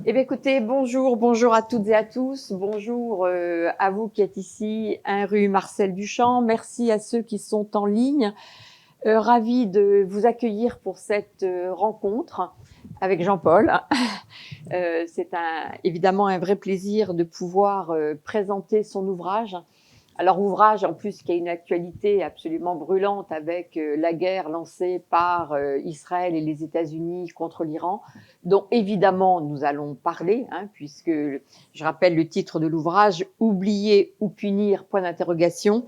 Eh bien, écoutez, bonjour à toutes et à tous. Bonjour à vous qui êtes ici, 1 rue Marcel Duchamp. Merci à ceux qui sont en ligne. Ravi de vous accueillir pour cette rencontre avec Jean-Paul. C'est évidemment un vrai plaisir de pouvoir présenter son ouvrage. Alors, ouvrage en plus qui a une actualité absolument brûlante avec la guerre lancée par Israël et les États-Unis contre l'Iran, dont évidemment nous allons parler, puisque je rappelle le titre de l'ouvrage, Oublier ou punir, point d'interrogation,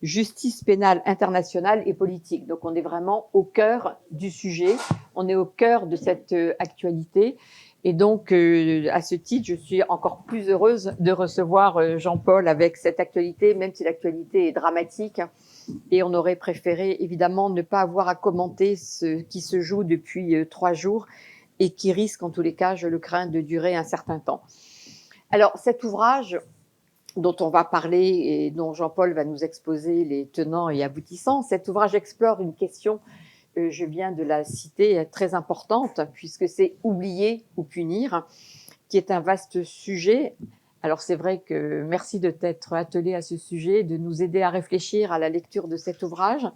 justice pénale internationale et politique. Donc on est vraiment au cœur du sujet, on est au cœur de cette actualité. Et donc, à ce titre, je suis encore plus heureuse de recevoir Jean-Paul avec cette actualité, même si l'actualité est dramatique. Et on aurait préféré, évidemment, ne pas avoir à commenter ce qui se joue depuis 3 jours et qui risque, en tous les cas, je le crains, de durer un certain temps. Alors, cet ouvrage dont on va parler et dont Jean-Paul va nous exposer les tenants et aboutissants, cet ouvrage explore une question je viens de la citer, très importante, puisque c'est oublier ou punir, qui est un vaste sujet. Alors c'est vrai que merci de t'être attelé à ce sujet, de nous aider à réfléchir à la lecture de cet ouvrage.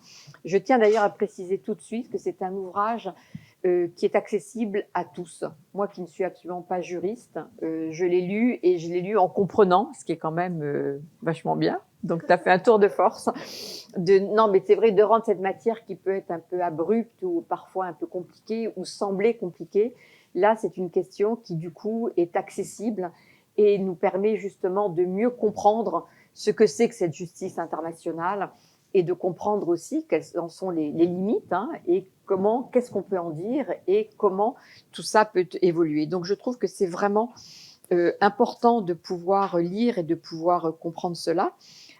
Je tiens d'ailleurs à préciser tout de suite que c'est un ouvrage qui est accessible à tous. Moi qui ne suis absolument pas juriste, je l'ai lu et je l'ai lu en comprenant, ce qui est quand même vachement bien. Donc, tu as fait un tour de force. Non, mais c'est vrai, de rendre cette matière qui peut être un peu abrupte ou parfois un peu compliquée ou sembler compliquée. Là, c'est une question qui, du coup, est accessible et nous permet justement de mieux comprendre ce que c'est que cette justice internationale et de comprendre aussi quelles en sont les limites et comment, qu'est-ce qu'on peut en dire et comment tout ça peut évoluer. Donc, je trouve que c'est vraiment important de pouvoir lire et de pouvoir comprendre cela.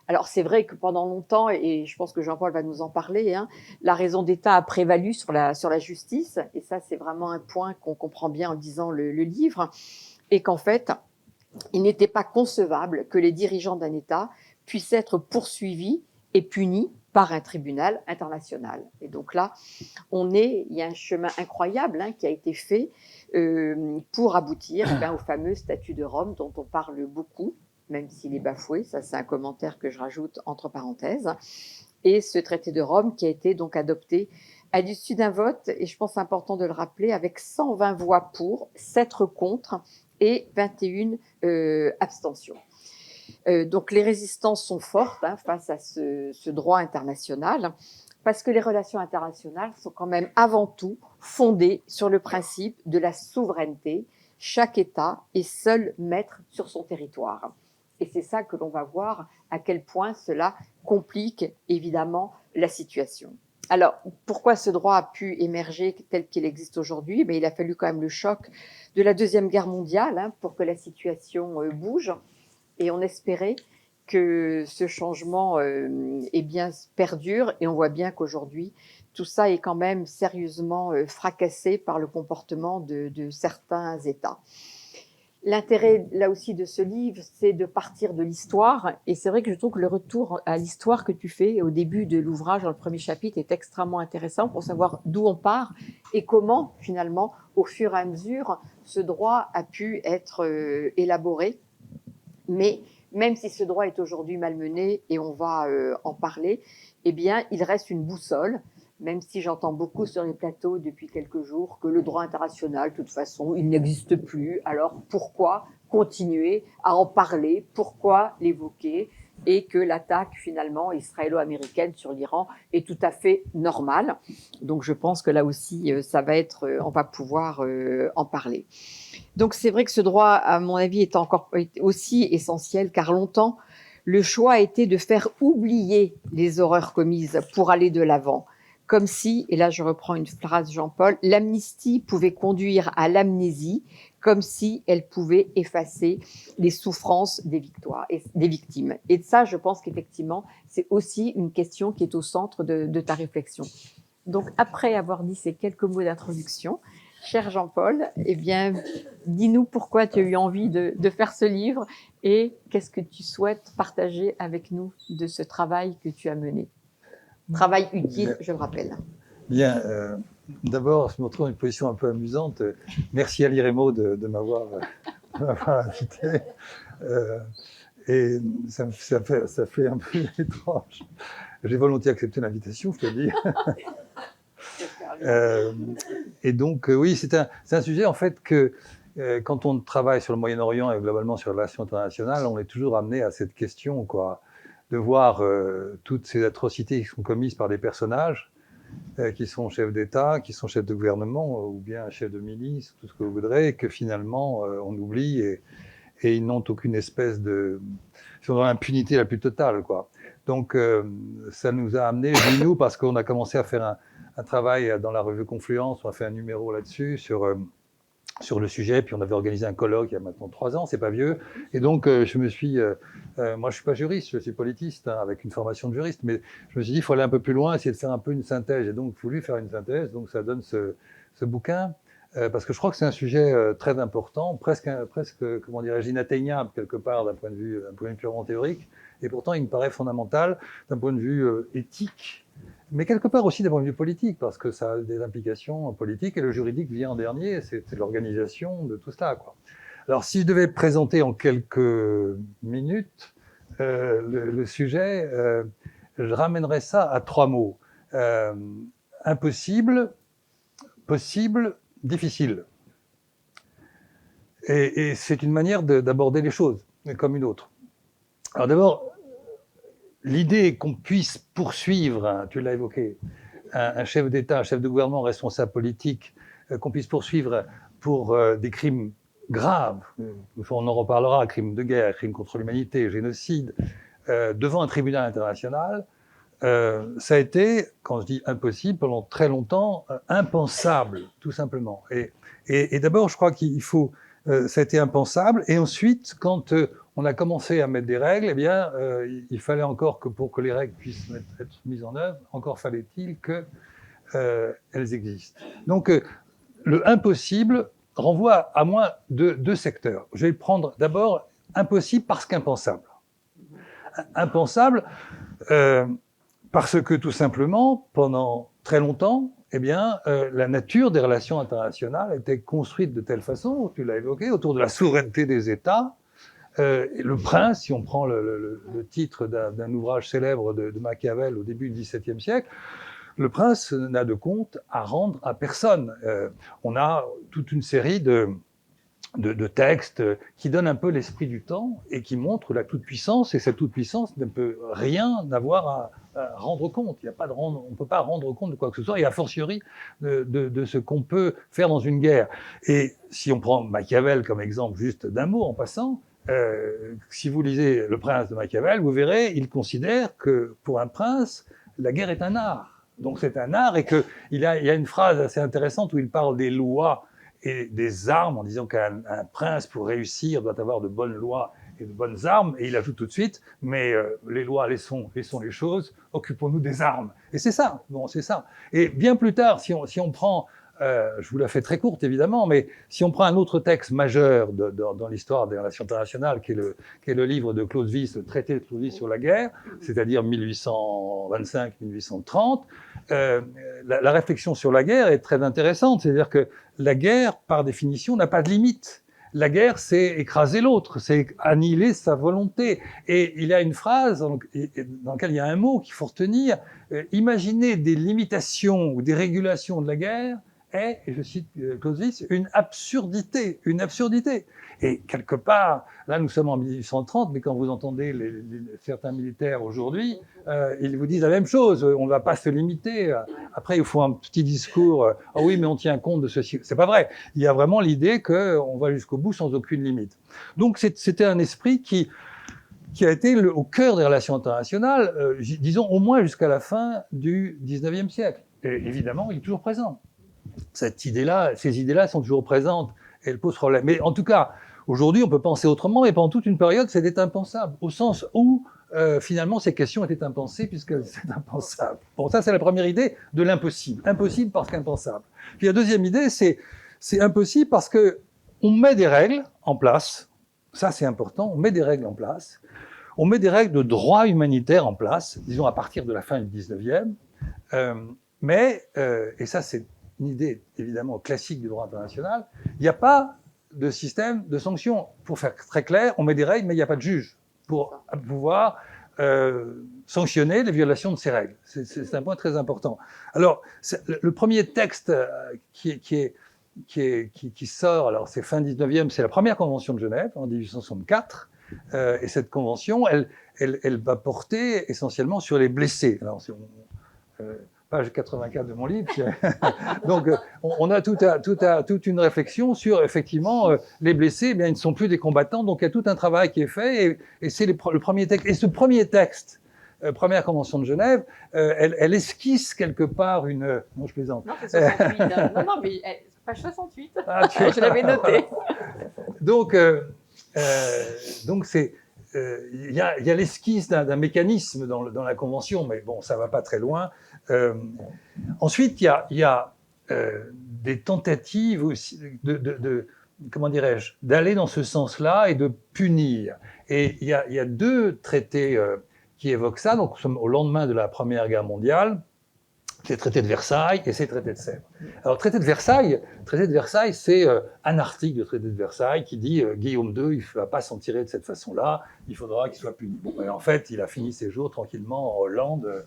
Alors, c'est vrai que pendant longtemps, et je pense que Jean-Paul va nous en parler, la raison d'État a prévalu sur la justice. Et ça, c'est vraiment un point qu'on comprend bien en lisant le livre. Et qu'en fait, il n'était pas concevable que les dirigeants d'un État puissent être poursuivis et punis par un tribunal international. Et donc là, il y a un chemin incroyable qui a été fait pour aboutir au fameux statut de Rome dont on parle beaucoup, même s'il est bafoué. Ça, c'est un commentaire que je rajoute entre parenthèses. Et ce traité de Rome qui a été donc adopté à l'issue d'un vote, et je pense important de le rappeler, avec 120 voix pour, 7 contre et 21 abstentions. Donc les résistances sont fortes face à ce droit international, parce que les relations internationales sont quand même avant tout fondées sur le principe de la souveraineté. Chaque État est seul maître sur son territoire. Et c'est ça que l'on va voir, à quel point cela complique évidemment la situation. Alors, pourquoi ce droit a pu émerger tel qu'il existe aujourd'hui? Il a fallu quand même le choc de la Deuxième Guerre mondiale pour que la situation bouge. Et on espérait que ce changement perdure. Et on voit bien qu'aujourd'hui, tout ça est quand même sérieusement fracassé par le comportement de certains États. L'intérêt, là aussi, de ce livre, c'est de partir de l'histoire. Et c'est vrai que je trouve que le retour à l'histoire que tu fais au début de l'ouvrage, dans le premier chapitre, est extrêmement intéressant pour savoir d'où on part et comment, finalement, au fur et à mesure, ce droit a pu être élaboré. Mais même si ce droit est aujourd'hui malmené, et on va en parler, il reste une boussole, même si j'entends beaucoup sur les plateaux depuis quelques jours que le droit international, de toute façon, il n'existe plus. Alors pourquoi continuer à en parler? Pourquoi l'évoquer? Et que l'attaque finalement israélo-américaine sur l'Iran est tout à fait normale. Donc je pense que là aussi, on va pouvoir en parler. Donc c'est vrai que ce droit, à mon avis, est aussi essentiel, car longtemps, le choix a été de faire oublier les horreurs commises pour aller de l'avant. Comme si, et là je reprends une phrase de Jean-Paul, l'amnistie pouvait conduire à l'amnésie, comme si elle pouvait effacer les souffrances des victimes. Et ça, je pense qu'effectivement, c'est aussi une question qui est au centre de ta réflexion. Donc après avoir dit ces quelques mots d'introduction, cher Jean-Paul, dis-nous pourquoi tu as eu envie de faire ce livre et qu'est-ce que tu souhaites partager avec nous de ce travail que tu as mené. Travail utile, je le rappelle. Bien, d'abord, je me retrouve dans une position un peu amusante. Merci à l'IREMO de m'avoir invité. Et ça fait un peu étrange. J'ai volontiers accepté l'invitation, je te le dis. Et donc, oui, c'est un sujet, en fait, que quand on travaille sur le Moyen-Orient et globalement sur les relations internationales, on est toujours amené à cette question, quoi, de voir toutes ces atrocités qui sont commises par des personnages qui sont chefs d'État, qui sont chefs de gouvernement, ou bien chefs de milice, tout ce que vous voudrez, et que finalement, on oublie, et ils n'ont aucune espèce de... Ils sont dans l'impunité la plus totale, quoi. Donc, ça nous a amené, je dis nous, parce qu'on a commencé à faire un travail dans la revue Confluence, on a fait un numéro là-dessus, sur le sujet, puis on avait organisé un colloque il y a maintenant 3 ans, c'est pas vieux, et donc je me suis... moi, je suis pas juriste, je suis politiste, hein, avec une formation de juriste, mais je me suis dit, il faut aller un peu plus loin, essayer de faire un peu une synthèse, et donc voulu faire une synthèse, donc ça donne ce bouquin, parce que je crois que c'est un sujet très important, presque, comment dirais-je, inatteignable quelque part d'un point de vue purement théorique, et pourtant il me paraît fondamental d'un point de vue éthique, mais quelque part aussi d'un point de vue politique, parce que ça a des implications politiques, et le juridique vient en dernier, c'est l'organisation de tout cela, quoi. Alors, si je devais présenter en quelques minutes le sujet, je ramènerais ça à 3 mots. Impossible, possible, difficile. Et c'est une manière d'aborder les choses, comme une autre. Alors d'abord, l'idée qu'on puisse poursuivre, hein, tu l'as évoqué, un chef d'État, un chef de gouvernement responsable politique, qu'on puisse poursuivre pour des crimes graves, on en reparlera, crimes de guerre, crimes contre l'humanité, génocide, devant un tribunal international, ça a été, quand je dis impossible, pendant très longtemps, impensable, tout simplement. Et d'abord, je crois qu'il faut... ça a été impensable, et ensuite, quand on a commencé à mettre des règles, eh bien, il fallait encore que pour que les règles puissent être mises en œuvre, encore fallait-il qu'elles existent. Donc, le impossible renvoie à moins de 2 secteurs. Je vais prendre d'abord impossible parce qu'impensable. Impensable parce que tout simplement, pendant très longtemps, eh bien, la nature des relations internationales était construite de telle façon, tu l'as évoqué, autour de la souveraineté des États. Le prince, si on prend le titre d'un ouvrage célèbre de Machiavel au début du XVIIe siècle, le prince n'a de compte à rendre à personne. On a toute une série de textes qui donnent un peu l'esprit du temps et qui montrent la toute-puissance, et cette toute-puissance ne peut rien avoir à rendre compte. Il y a pas on ne peut pas rendre compte de quoi que ce soit, et a fortiori de ce qu'on peut faire dans une guerre. Et si on prend Machiavel comme exemple, juste d'un mot en passant, si vous lisez Le Prince de Machiavel, vous verrez, il considère que pour un prince, la guerre est un art. Donc c'est un art, et qu'il y a une phrase assez intéressante où il parle des lois et des armes, en disant qu'un prince, pour réussir, doit avoir de bonnes lois et de bonnes armes, et il ajoute tout de suite, mais les lois, laissons les choses, occupons-nous des armes. Et c'est ça, bon, c'est ça. Et bien plus tard, si on prend, je vous la fais très courte évidemment, mais si on prend un autre texte majeur dans l'histoire des relations internationales, qui est le livre de Clausewitz, le traité de Clausewitz sur la guerre, c'est-à-dire 1825-1830, la réflexion sur la guerre est très intéressante, c'est-à-dire que la guerre, par définition, n'a pas de limite. La guerre, c'est écraser l'autre, c'est annihiler sa volonté. Et il y a une phrase dans laquelle il y a un mot qu'il faut retenir. Imaginer des limitations ou des régulations de la guerre est, et je cite Clausewitz, une absurdité. Une absurdité. Et quelque part, là nous sommes en 1830, mais quand vous entendez certains militaires aujourd'hui, ils vous disent la même chose. On ne va pas se limiter. Après, il faut un petit discours. Ah oui, mais on tient compte de ceci. C'est pas vrai. Il y a vraiment l'idée qu'on va jusqu'au bout sans aucune limite. Donc c'était un esprit qui a été au cœur des relations internationales, disons au moins jusqu'à la fin du XIXe siècle. Et évidemment, il est toujours présent. Ces idées-là sont toujours présentes et elles posent problème. Mais en tout cas, aujourd'hui, on peut penser autrement, mais pendant toute une période, c'était impensable, au sens où finalement, ces questions étaient impensées, puisque c'est impensable. Bon, ça, c'est la première idée de l'impossible. Impossible parce qu'impensable. Puis la deuxième idée, c'est impossible parce que on met des règles en place. Ça, c'est important. On met des règles en place. On met des règles de droit humanitaire en place, disons à partir de la fin du 19e. Mais, et ça, c'est une idée évidemment classique du droit international, il n'y a pas de système de sanctions. Pour faire très clair, on met des règles, mais il n'y a pas de juge pour pouvoir sanctionner les violations de ces règles. C'est un point très important. Alors, le premier texte qui sort, alors c'est fin 19e, c'est la première convention de Genève en 1864, et cette convention, elle va porter essentiellement sur les blessés. Alors, page 84 de mon livre. Donc, on a toute une réflexion sur, effectivement, les blessés, eh bien, ils ne sont plus des combattants, donc il y a tout un travail qui est fait, et c'est le premier texte. Et ce premier texte, première convention de Genève, elle esquisse quelque part une... Non, je plaisante. Non, c'est 68. Non, mais page 68. Ah, je l'avais noté. Donc c'est... Il y a l'esquisse d'un mécanisme dans la convention, mais bon, ça va pas très loin. Ensuite, il y a des tentatives aussi comment dirais-je, d'aller dans ce sens-là et de punir. Et il y a deux traités qui évoquent ça. Donc, nous sommes au lendemain de la Première Guerre mondiale. C'est le traité de Versailles et c'est le traité de Sèvres. Alors, le traité de Versailles, c'est un article du traité de Versailles qui dit Guillaume II, il ne va pas s'en tirer de cette façon-là, il faudra qu'il soit puni. Bon, et en fait, il a fini ses jours tranquillement en Hollande,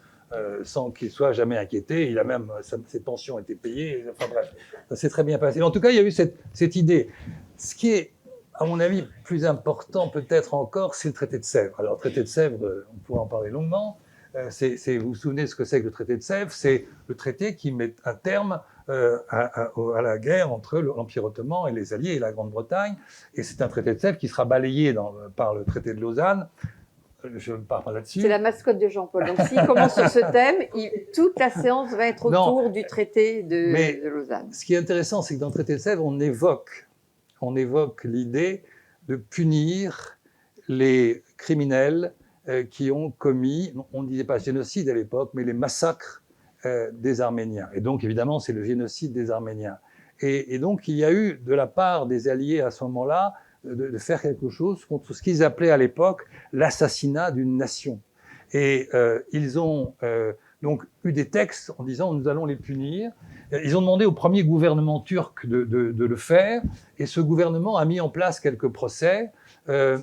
sans qu'il soit jamais inquiété. Il a même, ses pensions étaient payées. Enfin bref, ça s'est très bien passé. En tout cas, il y a eu cette idée. Ce qui est, à mon avis, plus important peut-être encore, c'est le traité de Sèvres. Alors, le traité de Sèvres, on pourrait en parler longuement. Vous vous souvenez de ce que c'est que le traité de Sèvres? C'est le traité qui met un terme à la guerre entre l'Empire ottoman et les Alliés et la Grande-Bretagne. Et c'est un traité de Sèvres qui sera balayé par le traité de Lausanne. Je ne parle pas là-dessus. C'est la mascotte de Jean-Paul. Donc, s'il commence sur ce thème, toute la séance va être autour du traité de Lausanne. Ce qui est intéressant, c'est que dans le traité de Sèvres, on évoque l'idée de punir les criminels qui ont commis, on ne disait pas génocide à l'époque, mais les massacres des Arméniens. Et donc, évidemment, c'est le génocide des Arméniens. Et donc, il y a eu, de la part des Alliés à ce moment-là, de faire quelque chose contre ce qu'ils appelaient à l'époque l'assassinat d'une nation. Et ils ont donc eu des textes en disant nous allons les punir. Ils ont demandé au premier gouvernement turc de le faire, et ce gouvernement a mis en place quelques procès,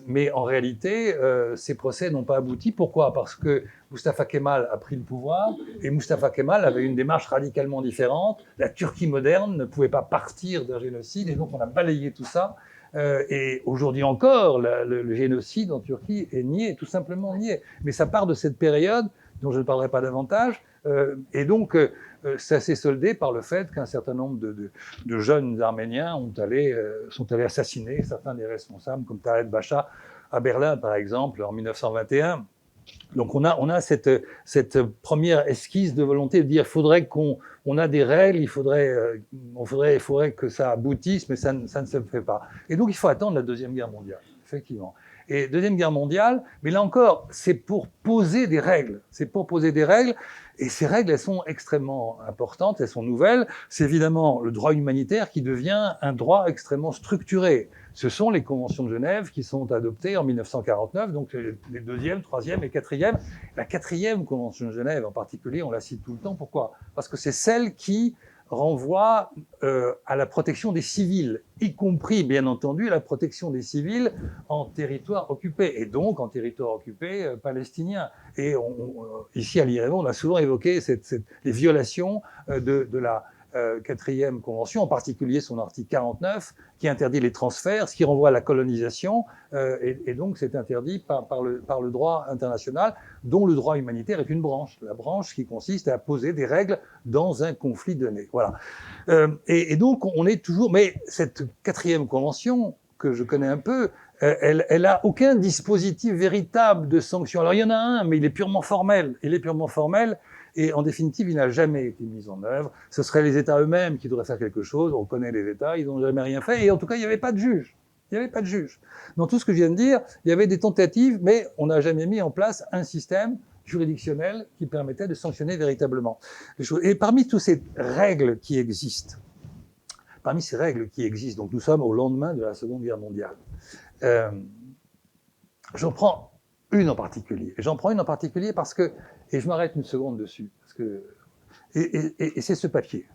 mais en réalité, ces procès n'ont pas abouti. Pourquoi? Parce que Mustafa Kemal a pris le pouvoir, et Mustafa Kemal avait une démarche radicalement différente. La Turquie moderne ne pouvait pas partir d'un génocide, et donc on a balayé tout ça. Et aujourd'hui encore, le génocide en Turquie est nié, tout simplement nié. Mais ça part de cette période dont je ne parlerai pas davantage. Et donc, ça s'est soldé par le fait qu'un certain nombre de jeunes Arméniens sont allés assassiner certains des responsables, comme Taleb Bacha à Berlin, par exemple, en 1921. Donc on a cette première esquisse de volonté de dire faudrait qu'on a des règles, il faudrait que ça aboutisse, mais ça ne se fait pas. Et donc il faut attendre la Deuxième Guerre mondiale, effectivement. Et Deuxième Guerre mondiale, mais là encore, c'est pour poser des règles. Et ces règles, elles sont extrêmement importantes, elles sont nouvelles. C'est évidemment le droit humanitaire qui devient un droit extrêmement structuré. Ce sont les conventions de Genève qui sont adoptées en 1949, donc les deuxième, troisième et quatrième. La quatrième convention de Genève en particulier, on la cite tout le temps. Pourquoi? Parce que c'est celle qui renvoie à la protection des civils, y compris, bien entendu, la protection des civils en territoire occupé, et donc en territoire occupé palestinien. Et ici, à l'IREVO, on a souvent évoqué les violations de la quatrième convention, en particulier son article 49, qui interdit les transferts, ce qui renvoie à la colonisation, et donc c'est interdit par le droit international, dont le droit humanitaire est une branche, la branche qui consiste à poser des règles dans un conflit donné. Voilà. Et donc on est toujours, mais cette quatrième convention que je connais un peu, elle a aucun dispositif véritable de sanction. Alors il y en a un, mais il est purement formel. Et en définitive, il n'a jamais été mis en œuvre. Ce seraient les États eux-mêmes qui devraient faire quelque chose. On connaît les États, ils n'ont jamais rien fait. Et en tout cas, il n'y avait pas de juge. Dans tout ce que je viens de dire, il y avait des tentatives, mais on n'a jamais mis en place un système juridictionnel qui permettait de sanctionner véritablement les choses. Et parmi toutes ces règles qui existent, donc nous sommes au lendemain de la Seconde Guerre mondiale, j'en prends une en particulier. Et j'en prends une en particulier parce que, et je m'arrête une seconde dessus, parce que, et c'est ce papier.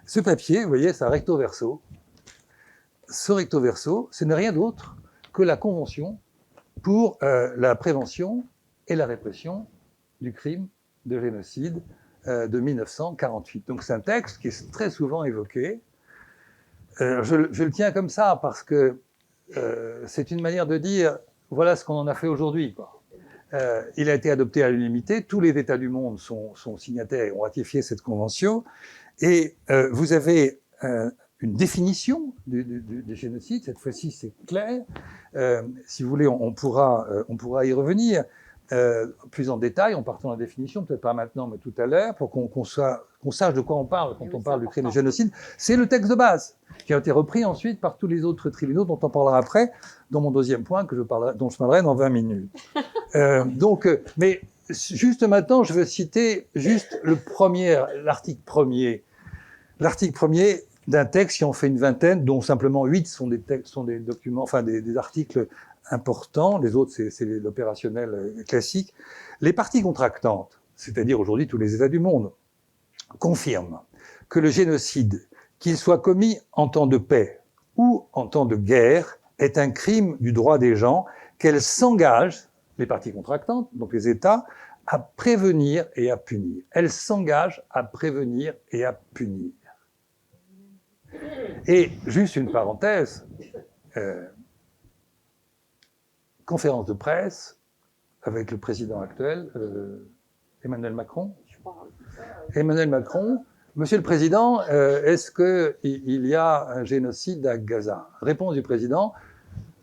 Ce papier, vous voyez, c'est un recto verso. Ce recto verso, ce n'est rien d'autre que la Convention pour la prévention et la répression du crime de génocide de 1948. Donc c'est un texte qui est très souvent évoqué. Je le tiens comme ça parce que c'est une manière de dire voilà ce qu'on en a fait aujourd'hui, quoi. Il a été adopté à l'unanimité, tous les États du monde sont signataires et ont ratifié cette convention, et vous avez une définition du génocide, cette fois-ci c'est clair. Si vous voulez, on pourra y revenir plus en détail, en partant de la définition, peut-être pas maintenant, mais tout à l'heure, pour qu'on sache de quoi on parle quand on parle du crime de génocide. C'est le texte de base, qui a été repris ensuite par tous les autres tribunaux, dont on parlera après, dans mon deuxième point, dont je parlerai dans 20 minutes. Mais juste maintenant, je veux citer juste l'article premier. L'article premier d'un texte qui en fait une vingtaine, dont simplement 8 sont des documents, enfin des articles importants. Les autres, c'est l'opérationnel classique. Les parties contractantes, c'est-à-dire aujourd'hui tous les États du monde, confirment que le génocide, qu'il soit commis en temps de paix ou en temps de guerre, est un crime du droit des gens, qu'elles s'engagent, les parties contractantes, donc les États, à prévenir et à punir. Elles s'engagent à prévenir et à punir. Et juste une parenthèse, conférence de presse avec le président actuel, Emmanuel Macron. Emmanuel Macron, Monsieur le Président, est-ce qu'il y a un génocide à Gaza? Réponse du président,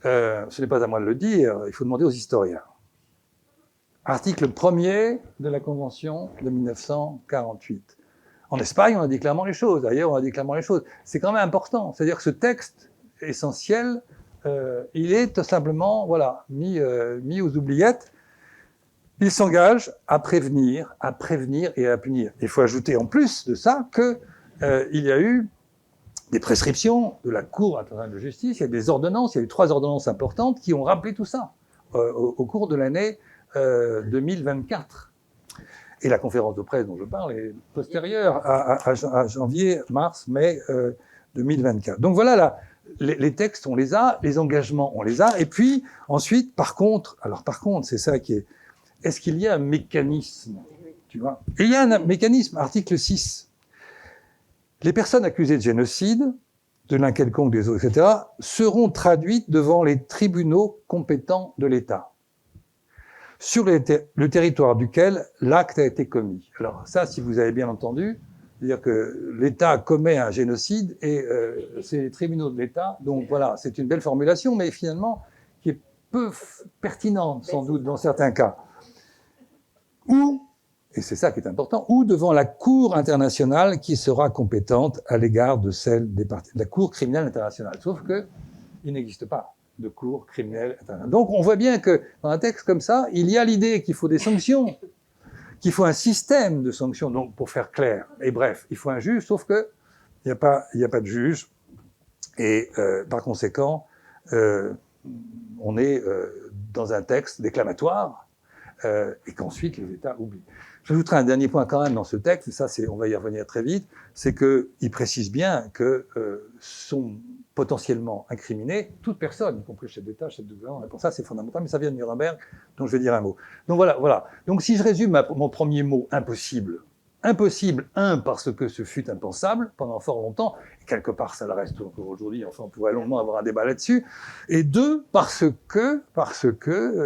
ce n'est pas à moi de le dire, il faut demander aux historiens. Article 1er de la Convention de 1948. En Espagne, on a dit clairement les choses. D'ailleurs, on a dit clairement les choses. C'est quand même important. C'est-à-dire que ce texte essentiel, il est tout simplement, voilà, mis aux oubliettes. Il s'engage à prévenir et à punir. Il faut ajouter en plus de ça que il y a eu des prescriptions de la Cour internationale de justice, il y a des ordonnances, il y a eu 3 ordonnances importantes qui ont rappelé tout ça au cours de l'année 2024. Et la conférence de presse dont je parle est postérieure à janvier, mars, mai 2024. Donc voilà, là, les textes, on les a, les engagements, on les a. Et puis, ensuite, par contre, c'est ça qui est... Est-ce qu'il y a un mécanisme, tu vois? Et il y a un mécanisme, article 6. Les personnes accusées de génocide, de l'un quelconque des autres, etc., seront traduites devant les tribunaux compétents de l'État, sur le territoire duquel l'acte a été commis. Alors ça, si vous avez bien entendu, c'est-à-dire que l'État commet un génocide et c'est les tribunaux de l'État. Donc voilà, c'est une belle formulation, mais finalement qui est peu pertinente sans doute dans certains cas. Ou, et c'est ça qui est important, ou devant la Cour internationale qui sera compétente à l'égard de celle des parties, la Cour criminelle internationale. Sauf que il n'existe pas de Cour criminelle internationale. Donc on voit bien que dans un texte comme ça, il y a l'idée qu'il faut des sanctions, qu'il faut un système de sanctions, donc pour faire clair. Et bref, il faut un juge, sauf que il n'y a pas de juge. Et par conséquent, on est dans un texte déclamatoire, et qu'ensuite les États oublient. J'ajouterai un dernier point quand même dans ce texte, et ça on va y revenir très vite, c'est qu'il précise bien que sont potentiellement incriminés toute personne, y compris chef d'État, chef de gouvernement. Et pour ça, c'est fondamental, mais ça vient de Nuremberg, dont je vais dire un mot. Donc voilà. Donc si je résume mon premier mot, impossible. Impossible, parce que ce fut impensable pendant fort longtemps, et quelque part ça le reste encore aujourd'hui, enfin on pourrait longuement avoir un débat là-dessus, et 2, parce que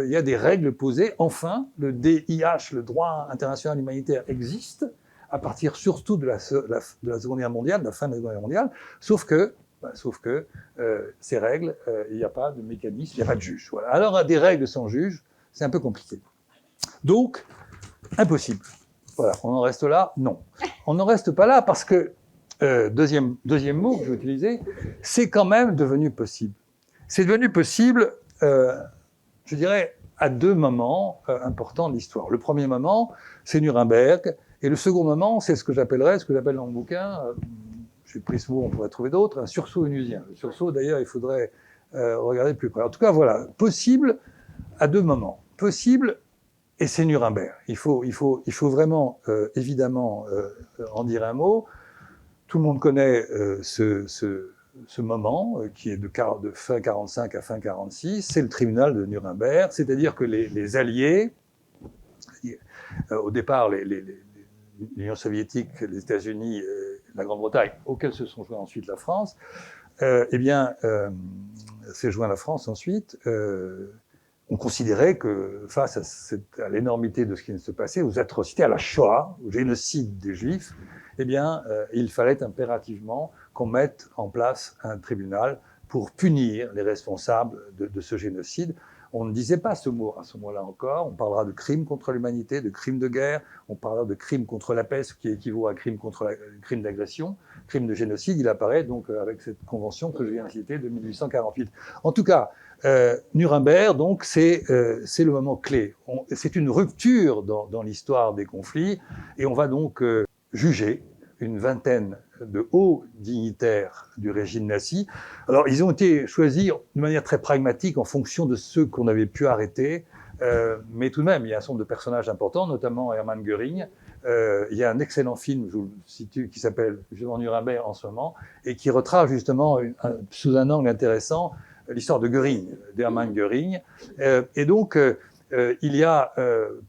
il y a des règles posées, enfin, le DIH, le droit international humanitaire existe, à partir surtout de la Seconde Guerre mondiale, de la fin de la Seconde Guerre mondiale, sauf que ces règles, il n'y a pas de mécanisme, il n'y a pas de juge. Voilà. Alors des règles sans juge, c'est un peu compliqué. Donc, impossible. Voilà, on en reste là? Non. On n'en reste pas là parce que, deuxième mot que je vais utiliser, c'est quand même devenu possible. C'est devenu possible, je dirais, à 2 moments importants de l'histoire. Le premier moment, c'est Nuremberg, et le second moment, c'est ce que j'appelle dans mon bouquin, j'ai pris ce mot, on pourrait trouver d'autres, un sursaut onusien. Le sursaut, d'ailleurs, il faudrait regarder de plus près. En tout cas, voilà, possible à 2 moments. Possible, et c'est Nuremberg. Il faut vraiment, évidemment, en dire un mot. Tout le monde connaît ce moment qui est de fin 45 à fin 46, c'est le tribunal de Nuremberg, c'est-à-dire que les Alliés, au départ l'Union soviétique, les États-Unis, la Grande-Bretagne, auxquels se sont joints ensuite la France, s'est joint la France ensuite, on considérait que face à l'énormité de ce qui se passait, aux atrocités, à la Shoah, au génocide des Juifs, il fallait impérativement qu'on mette en place un tribunal pour punir les responsables de ce génocide. On ne disait pas ce mot à ce moment-là encore. On parlera de crimes contre l'humanité, de crimes de guerre. On parlera de crimes contre la paix, ce qui équivaut à crime d'agression, crime de génocide. Il apparaît donc avec cette convention que je viens de citer de 1848. En tout cas, Nuremberg, donc, c'est le moment clé. C'est une rupture dans l'histoire des conflits, et on va donc juger une vingtaine de hauts dignitaires du régime nazi. Alors, ils ont été choisis de manière très pragmatique en fonction de ceux qu'on avait pu arrêter, mais tout de même, il y a un certain nombre de personnages importants, notamment Hermann Göring. Il y a un excellent film, je vous le situe, qui s'appelle justement Nuremberg en ce moment, et qui retrace justement, sous un angle intéressant, l'histoire de Göring, d'Hermann Göring. Et donc, il y a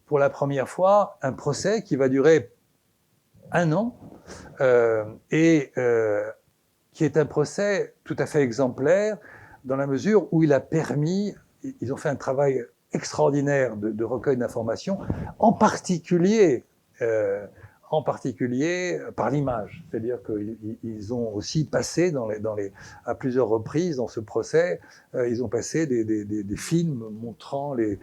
pour la première fois un procès qui va durer 1 an, qui est un procès tout à fait exemplaire dans la mesure où il a permis, ils ont fait un travail extraordinaire de recueil d'informations, en particulier par l'image. C'est-à-dire qu'ils ont aussi passé à plusieurs reprises dans ce procès, ils ont passé des films montrant les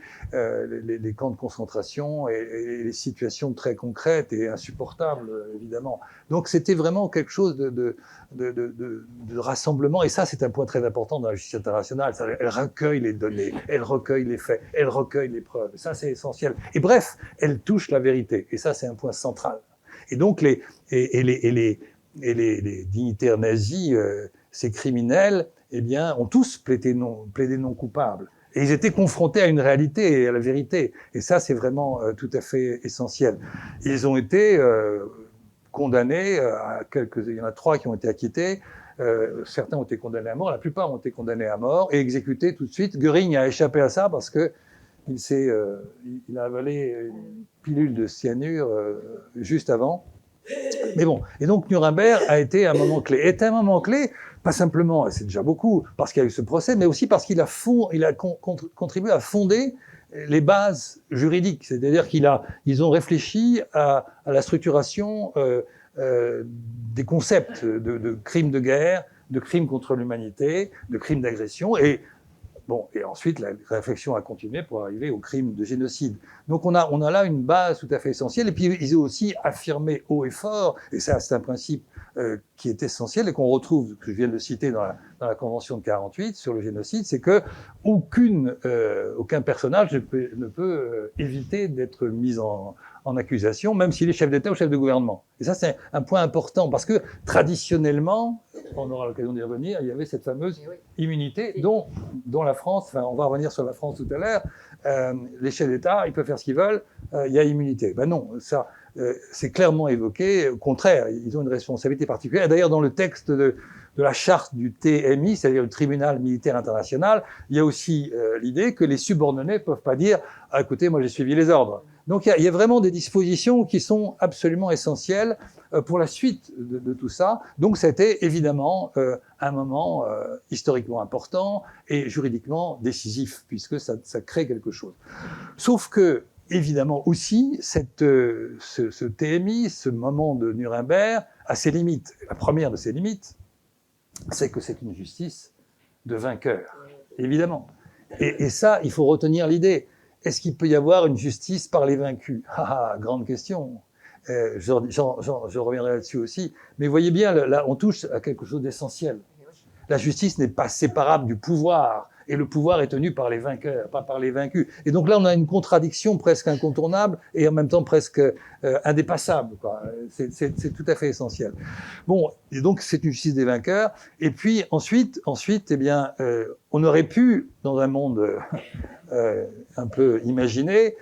camps de concentration et les situations très concrètes et insupportables, évidemment. Donc c'était vraiment quelque chose de rassemblement, et ça c'est un point très important dans la justice internationale. Elle recueille les données, elle recueille les faits, elle recueille les preuves. Ça c'est essentiel. Et bref, elle touche la vérité, et ça c'est un point central. Et donc les dignitaires nazis, ces criminels, eh bien, ont tous plaidé non coupable. Et ils étaient confrontés à une réalité et à la vérité. Et ça, c'est vraiment tout à fait essentiel. Ils ont été condamnés il y en a 3 qui ont été acquittés. Certains ont été condamnés à mort. La plupart ont été condamnés à mort et exécutés tout de suite. Göring a échappé à ça parce que il a avalé une pilule de cyanure juste avant. Mais bon, et donc Nuremberg a été un moment clé. Et un moment clé, pas simplement, et c'est déjà beaucoup, parce qu'il y a eu ce procès, mais aussi parce qu'il a contribué à fonder les bases juridiques. C'est-à-dire qu'ils ont réfléchi à la structuration des concepts de crimes de guerre, de crimes contre l'humanité, de crimes d'agression, et ensuite, la réflexion a continué pour arriver au crime de génocide. Donc, on a là une base tout à fait essentielle. Et puis, ils ont aussi affirmé haut et fort, et ça, c'est un principe qui est essentiel et qu'on retrouve, que je viens de citer dans la Convention de 48 sur le génocide, c'est que aucun personnage ne peut éviter d'être mis en accusation, même s'il est chef d'État ou chef de gouvernement. Et ça, c'est un point important, parce que traditionnellement, on aura l'occasion d'y revenir, il y avait cette fameuse immunité dont la France, enfin, on va revenir sur la France tout à l'heure, les chefs d'État, ils peuvent faire ce qu'ils veulent, il y a immunité. Ben non, ça, c'est clairement évoqué. Au contraire, ils ont une responsabilité particulière. D'ailleurs, dans le texte de la charte du TMI, c'est-à-dire le tribunal militaire international, il y a aussi l'idée que les subordonnés peuvent pas dire « Ah, écoutez, moi j'ai suivi les ordres ». Donc il y a vraiment des dispositions qui sont absolument essentielles pour la suite de tout ça. Donc c'était évidemment un moment historiquement important et juridiquement décisif, puisque ça crée quelque chose. Sauf que, évidemment aussi, ce TMI, ce moment de Nuremberg, a ses limites. La première de ses limites, c'est que c'est une justice de vainqueurs, évidemment. Et ça, il faut retenir l'idée. Est-ce qu'il peut y avoir une justice par les vaincus? Grande question. Je reviendrai là-dessus aussi. Mais voyez bien, là, on touche à quelque chose d'essentiel. La justice n'est pas séparable du pouvoir. Et le pouvoir est tenu par les vainqueurs, pas par les vaincus. Et donc là, on a une contradiction presque incontournable et en même temps presque indépassable, quoi. C'est tout à fait essentiel. Bon, et donc c'est une justice des vainqueurs. Et puis ensuite, eh bien, on aurait pu, dans un monde un peu imaginé,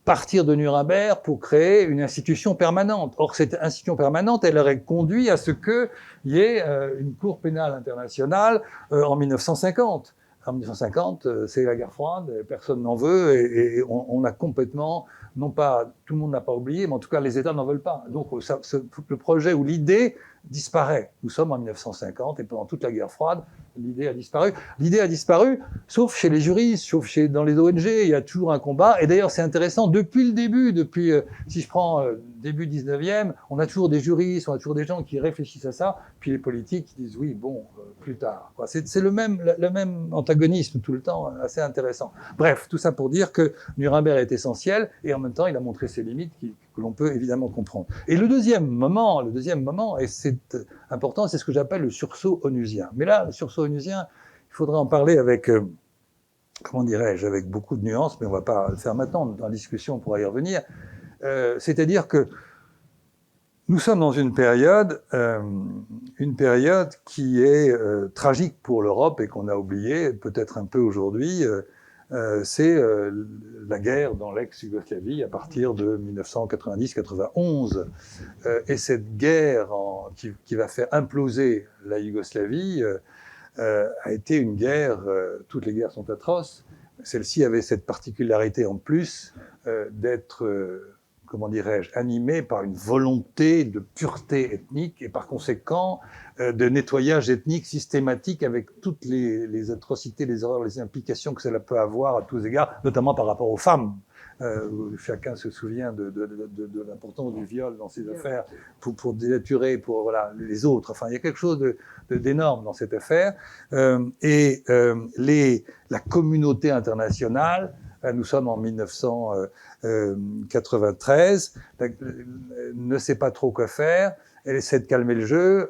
partir de Nuremberg pour créer une institution permanente. Or, cette institution permanente, elle aurait conduit à ce qu'il y ait une Cour pénale internationale en 1950. En 1950, c'est la guerre froide, personne n'en veut, et on a complètement, non pas, tout le monde n'a pas oublié, mais en tout cas, les États n'en veulent pas. Donc, le projet ou l'idée disparaît. Nous sommes en 1950, et pendant toute la guerre froide, l'idée a disparu. L'idée a disparu, sauf chez les juristes, sauf dans les ONG, il y a toujours un combat. Et d'ailleurs, c'est intéressant, depuis le début, si je prends début 19e, on a toujours des juristes, on a toujours des gens qui réfléchissent à ça, puis les politiques qui disent oui, bon, plus tard. C'est le même antagonisme tout le temps, assez intéressant. Bref, tout ça pour dire que Nuremberg est essentiel, et en même temps, il a montré ses limites que l'on peut évidemment comprendre. Et le deuxième moment, et c'est important, c'est ce que j'appelle le sursaut onusien. Mais là, le sursaut onusien, il faudrait en parler avec, comment dirais-je, avec beaucoup de nuances, mais on ne va pas le faire maintenant, dans la discussion, on pourra y revenir. C'est-à-dire que nous sommes dans une période qui est tragique pour l'Europe et qu'on a oublié, peut-être un peu aujourd'hui, c'est la guerre dans l'ex-Yougoslavie à partir de 1990-91. Et cette guerre qui va faire imploser la Yougoslavie a été une guerre, toutes les guerres sont atroces, celle-ci avait cette particularité en plus d'être, comment dirais-je, animée par une volonté de pureté ethnique et par conséquent de nettoyage ethnique systématique avec toutes les atrocités, les horreurs, les implications que cela peut avoir à tous égards, notamment par rapport aux femmes. Chacun se souvient de l'importance du viol dans ces affaires pour dénaturer pour voilà, les autres. Enfin, il y a quelque chose d'énorme dans cette affaire. La communauté internationale, nous sommes en 1993, ne sait pas trop quoi faire. Elle essaie de calmer le jeu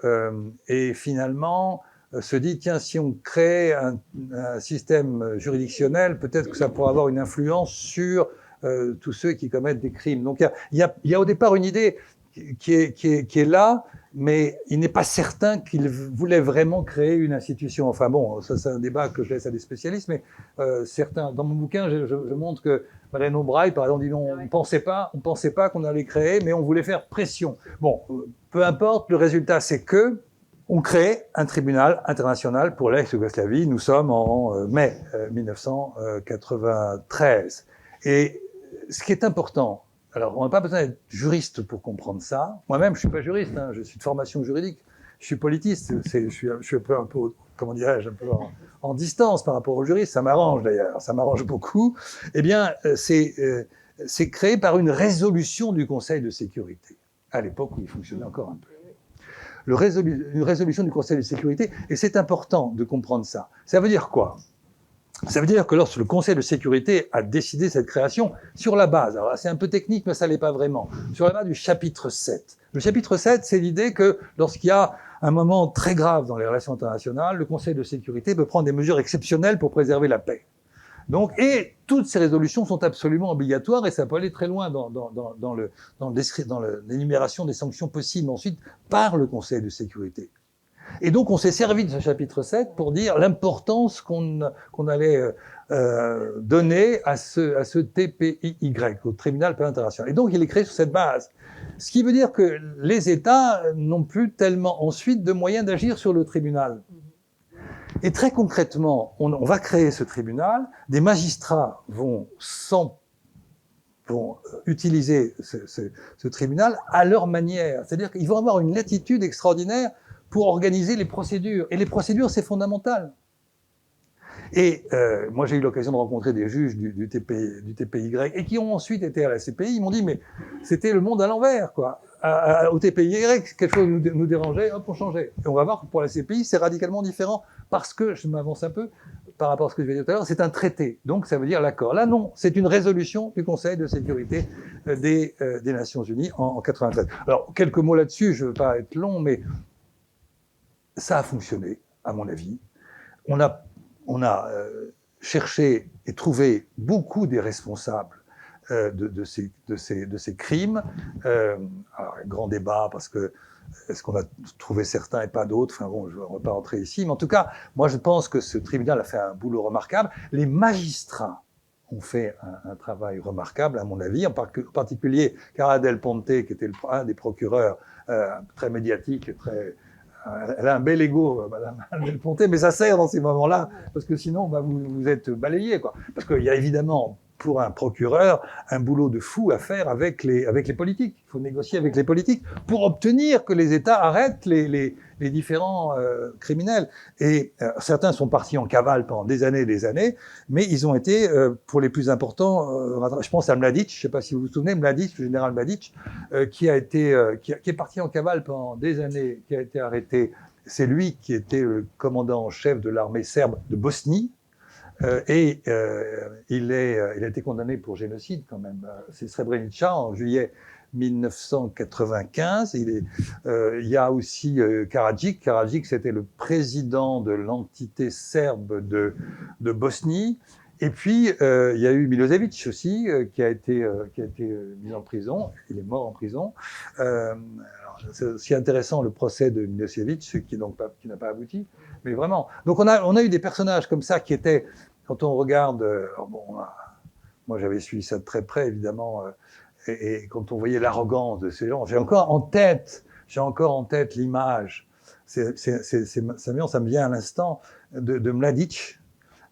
et finalement se dit tiens, si on crée un système juridictionnel, peut-être que ça pourra avoir une influence sur tous ceux qui commettent des crimes. Donc il y a au départ une idée qui est là, mais il n'est pas certain qu'il voulait vraiment créer une institution. Enfin bon, ça c'est un débat que je laisse à des spécialistes, mais certains, dans mon bouquin, je montre que Madeleine Albright, par exemple, dit non, on ne pensait pas qu'on allait créer, mais on voulait faire pression. Bon, peu importe, le résultat c'est que on crée un tribunal international pour l'ex-Yougoslavie. Nous sommes en mai 1993. Et ce qui est important, alors on n'a pas besoin d'être juriste pour comprendre ça. Moi-même, je suis pas juriste, hein, je suis de formation juridique. Je suis politiste. Je suis un peu, comment dirais-je, un peu en distance par rapport aux juristes. Ça m'arrange d'ailleurs, ça m'arrange beaucoup. Eh bien, c'est créé par une résolution du Conseil de sécurité, à l'époque où il fonctionnait encore un peu. Une résolution du Conseil de sécurité, et c'est important de comprendre ça. Ça veut dire quoi ? Ça veut dire que lorsque le Conseil de sécurité a décidé cette création, sur la base, alors là c'est un peu technique mais ça l'est pas vraiment, sur la base du chapitre 7. Le chapitre 7, c'est l'idée que lorsqu'il y a un moment très grave dans les relations internationales, le Conseil de sécurité peut prendre des mesures exceptionnelles pour préserver la paix. Donc, et toutes ces résolutions sont absolument obligatoires et ça peut aller très loin dans l'énumération des sanctions possibles ensuite par le Conseil de sécurité. Et donc, on s'est servi de ce chapitre 7 pour dire l'importance qu'on allait donner à ce TPIY, au Tribunal pénal international. Et donc, il est créé sur cette base. Ce qui veut dire que les États n'ont plus tellement ensuite de moyens d'agir sur le tribunal. Et très concrètement, on va créer ce tribunal, des magistrats vont utiliser ce tribunal à leur manière. C'est-à-dire qu'ils vont avoir une latitude extraordinaire pour organiser les procédures. Et les procédures, c'est fondamental. Et moi, j'ai eu l'occasion de rencontrer des juges du TPY et qui ont ensuite été à la CPI. Ils m'ont dit, mais c'était le monde à l'envers, quoi. Au TPY, quelque chose nous dérangeait, hop, on changeait. Et on va voir que pour la CPI, c'est radicalement différent parce que, je m'avance un peu par rapport à ce que je vais dire tout à l'heure, c'est un traité. Donc, ça veut dire l'accord. Là, non, c'est une résolution du Conseil de sécurité des Nations Unies en 93. Alors, quelques mots là-dessus, je ne veux pas être long, mais ça a fonctionné, à mon avis. On a cherché et trouvé beaucoup des responsables de ces crimes. Alors, grand débat, parce que est-ce qu'on a trouvé certains et pas d'autres? Enfin bon, je ne vais pas rentrer ici. Mais en tout cas, moi, je pense que ce tribunal a fait un boulot remarquable. Les magistrats ont fait un travail remarquable, à mon avis, en particulier Cara Del Ponte, qui était un des procureurs très médiatiques, elle a un bel ego, Madame Del Ponte, mais ça sert dans ces moments-là, parce que sinon, vous êtes balayé, quoi. Parce qu'il y a évidemment, pour un procureur, un boulot de fou à faire avec les politiques. Il faut négocier avec les politiques pour obtenir que les États arrêtent les différents criminels. Et certains sont partis en cavale pendant des années, mais ils ont été, pour les plus importants, je pense à Mladic, je ne sais pas si vous vous souvenez, Mladic, le général Mladic, qui est parti en cavale pendant des années, qui a été arrêté. C'est lui qui était le commandant en chef de l'armée serbe de Bosnie. Il a été condamné pour génocide quand même. C'est Srebrenica en juillet 1995. Il y a aussi Karadzic. Karadzic, c'était le président de l'entité serbe de Bosnie. Et puis, il y a eu Milosevic aussi, qui a été mis en prison. Il est mort en prison. C'est aussi intéressant le procès de Milosevic, qui n'a pas abouti. Mais vraiment. Donc, on a eu des personnages comme ça qui étaient, quand on regarde, moi j'avais suivi ça de très près, évidemment, et quand on voyait l'arrogance de ces gens, j'ai encore en tête l'image, ça me vient à l'instant, de Mladic.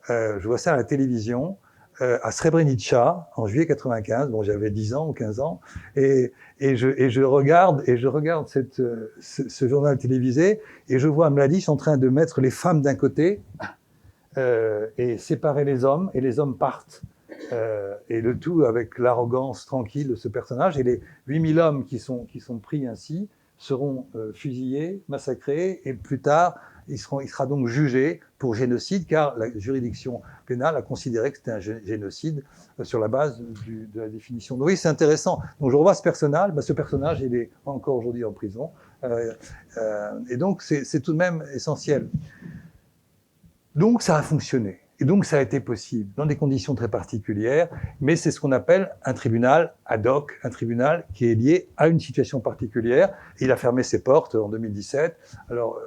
Je vois ça à la télévision, à Srebrenica, en juillet 95. Bon, j'avais 10 ans ou 15 ans, et je regarde ce journal télévisé, et je vois Mladic en train de mettre les femmes d'un côté, et séparer les hommes, et les hommes partent. Et le tout avec l'arrogance tranquille de ce personnage. Et les 8000 hommes qui sont pris ainsi seront fusillés, massacrés, et plus tard, il sera donc jugé pour génocide, car la juridiction pénale a considéré que c'était un génocide sur la base de la définition. Donc oui, c'est intéressant. Donc je revois ce personnage. Ce personnage, il est encore aujourd'hui en prison. Et donc c'est tout de même essentiel. Donc ça a fonctionné. Et donc ça a été possible, dans des conditions très particulières, mais c'est ce qu'on appelle un tribunal ad hoc, un tribunal qui est lié à une situation particulière. Il a fermé ses portes en 2017. Alors,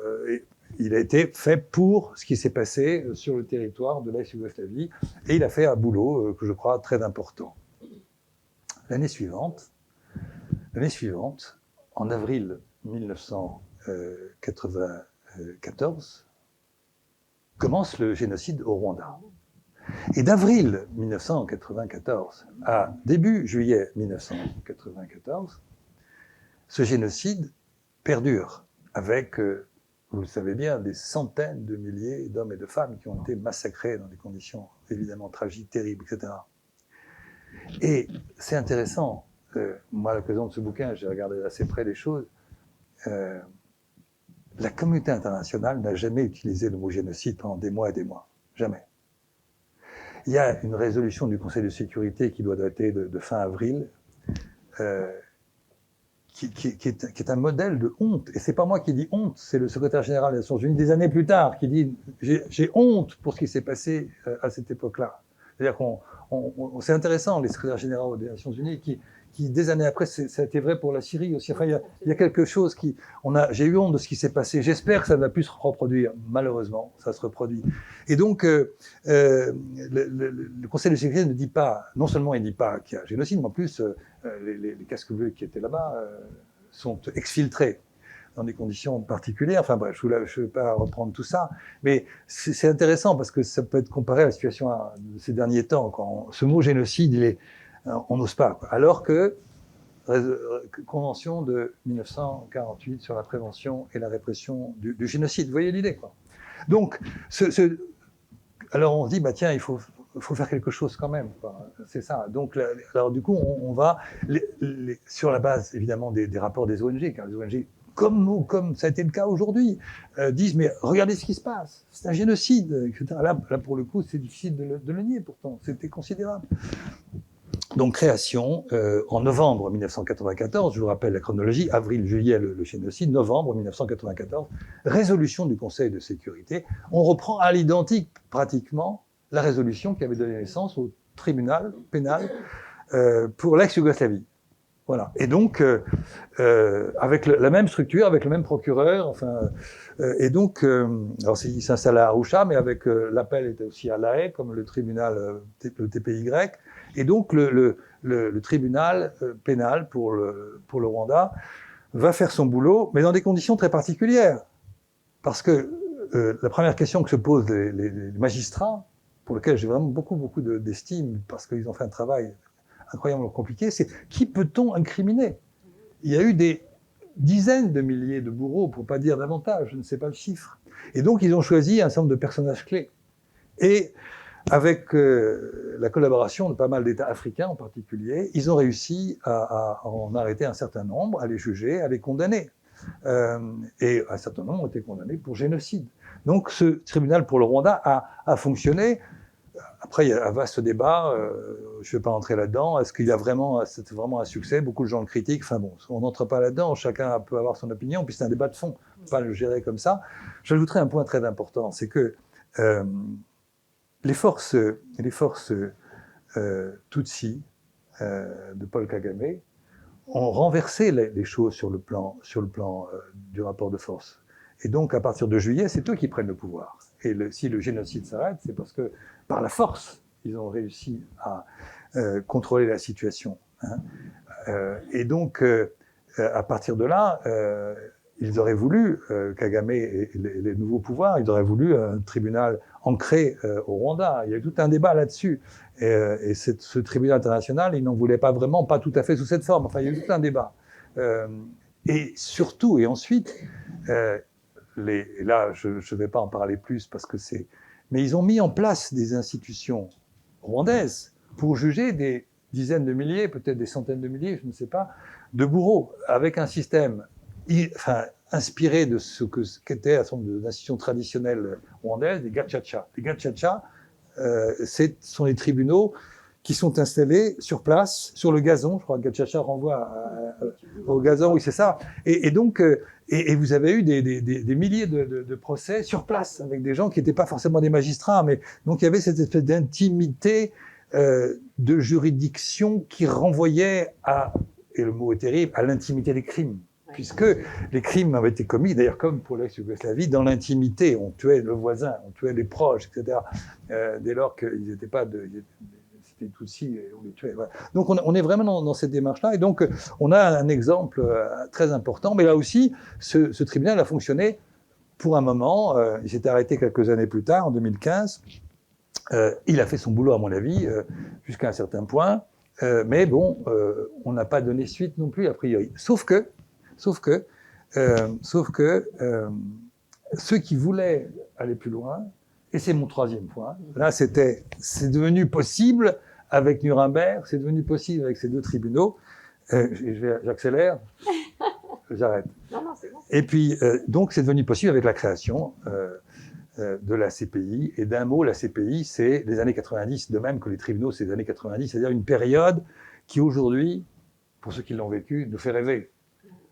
il a été fait pour ce qui s'est passé sur le territoire de l'ex-Yougoslavie, et il a fait un boulot que je crois très important. L'année suivante, en avril 1994, commence le génocide au Rwanda. Et d'avril 1994 à début juillet 1994, ce génocide perdure avec, vous le savez bien, des centaines de milliers d'hommes et de femmes qui ont été massacrés dans des conditions évidemment tragiques, terribles, etc. Et c'est intéressant, moi à l'occasion de ce bouquin, j'ai regardé assez près les choses, la communauté internationale n'a jamais utilisé le mot génocide pendant des mois et des mois. Jamais. Il y a une résolution du Conseil de sécurité qui doit dater de fin avril, qui est un modèle de honte. Et c'est pas moi qui dis honte, c'est le secrétaire général des Nations Unies des années plus tard qui dit « j'ai honte pour ce qui s'est passé à cette époque-là ». C'est-à-dire c'est intéressant, les secrétaires généraux des Nations Unies qui des années après, ça a été vrai pour la Syrie aussi. Enfin, il y a quelque chose j'ai eu honte de ce qui s'est passé. J'espère que ça ne va plus se reproduire. Malheureusement, ça se reproduit. Et donc, le Conseil de sécurité ne dit pas, non seulement il ne dit pas qu'il y a génocide, mais en plus, les casques bleus qui étaient là-bas sont exfiltrés dans des conditions particulières. Enfin bref, je ne vais pas reprendre tout ça. Mais c'est intéressant parce que ça peut être comparé à la situation de ces derniers temps. Quand ce mot génocide, on n'ose pas. Alors que Convention de 1948 sur la prévention et la répression du génocide. Vous voyez l'idée, quoi. Donc, alors on se dit, tiens, il faut faire quelque chose quand même, quoi. C'est ça. Donc, alors du coup, on va, sur la base, évidemment, des rapports des ONG, car les ONG, comme ça a été le cas aujourd'hui, disent, mais regardez ce qui se passe, c'est un génocide, etc. Là, pour le coup, c'est difficile de le nier, pourtant, c'était considérable. Donc, création, en novembre 1994, je vous rappelle la chronologie, avril-juillet, le génocide, novembre 1994, résolution du Conseil de sécurité. On reprend à l'identique, pratiquement, la résolution qui avait donné naissance au tribunal pénal pour l'ex-Yougoslavie. Voilà. Et donc, avec la même structure, avec le même procureur, enfin, et donc, alors il s'installa à Arusha, mais avec l'appel était aussi à La Haye, comme le tribunal, le TPY. Et donc, le tribunal pénal pour le Rwanda va faire son boulot, mais dans des conditions très particulières. Parce que la première question que se posent les magistrats, pour lesquels j'ai vraiment beaucoup d'estime, parce qu'ils ont fait un travail incroyablement compliqué, c'est qui peut-on incriminer? Il y a eu des dizaines de milliers de bourreaux, pour ne pas dire davantage, je ne sais pas le chiffre. Et donc, ils ont choisi un certain nombre de personnages clés. Et avec la collaboration de pas mal d'États africains en particulier, ils ont réussi à en arrêter un certain nombre, à les juger, à les condamner. Et un certain nombre ont été condamnés pour génocide. Donc, ce tribunal pour le Rwanda a fonctionné. Après, il y a un vaste débat, je ne vais pas entrer là-dedans. Est-ce qu'il y a vraiment, c'est vraiment un succès? Beaucoup de gens le critiquent. Enfin bon, on n'entre pas là-dedans. Chacun peut avoir son opinion. Puis c'est un débat de fond. On ne peut pas le gérer comme ça. J'ajouterai un point très important, c'est que les forces Tutsi de Paul Kagame ont renversé les choses sur le plan du rapport de force. Et donc, à partir de juillet, c'est eux qui prennent le pouvoir. Et si le génocide s'arrête, c'est parce que, par la force, ils ont réussi à contrôler la situation. Hein. Et donc, à partir de là, ils auraient voulu, Kagame et les nouveaux pouvoirs, ils auraient voulu un tribunal ancré au Rwanda. Il y a eu tout un débat là-dessus. Et ce tribunal international, ils n'en voulaient pas vraiment, pas tout à fait sous cette forme. Enfin, il y a eu tout un débat. Et surtout, et ensuite, et là, je ne vais pas en parler plus parce que c'est... Mais ils ont mis en place des institutions rwandaises pour juger des dizaines de milliers, peut-être des centaines de milliers, je ne sais pas, de bourreaux, avec un système inspiré de ce qu'était un certain nombre d'institutions traditionnelles rwandaises, des gachacha. Les gachacha, ce sont les tribunaux qui sont installés sur place, sur le gazon. Je crois que gachacha renvoie au gazon, oui, c'est ça. Et donc, et vous avez eu des milliers de procès sur place, avec des gens qui n'étaient pas forcément des magistrats, mais donc il y avait cette espèce d'intimité de juridiction qui renvoyait à, et le mot est terrible, à l'intimité des crimes. Puisque les crimes avaient été commis, d'ailleurs comme pour l'ex-Yougoslavie, dans l'intimité. On tuait le voisin, on tuait les proches, etc. Dès lors qu'ils n'étaient pas c'était Tutsis, et on les tuait. Voilà. Donc on est vraiment dans cette démarche-là. Et donc on a un exemple très important. Mais là aussi, ce tribunal a fonctionné pour un moment. Il s'est arrêté quelques années plus tard, en 2015. Il a fait son boulot, à mon avis, jusqu'à un certain point. Mais bon, on n'a pas donné suite non plus, a priori. Sauf que ceux qui voulaient aller plus loin, et c'est mon troisième point, là c'est devenu possible avec Nuremberg, c'est devenu possible avec ces deux tribunaux, j'accélère, j'arrête. Non, c'est bon. Et puis, donc c'est devenu possible avec la création de la CPI, et d'un mot, la CPI, c'est les années 90, de même que les tribunaux, c'est les années 90, c'est-à-dire une période qui aujourd'hui, pour ceux qui l'ont vécu, nous fait rêver.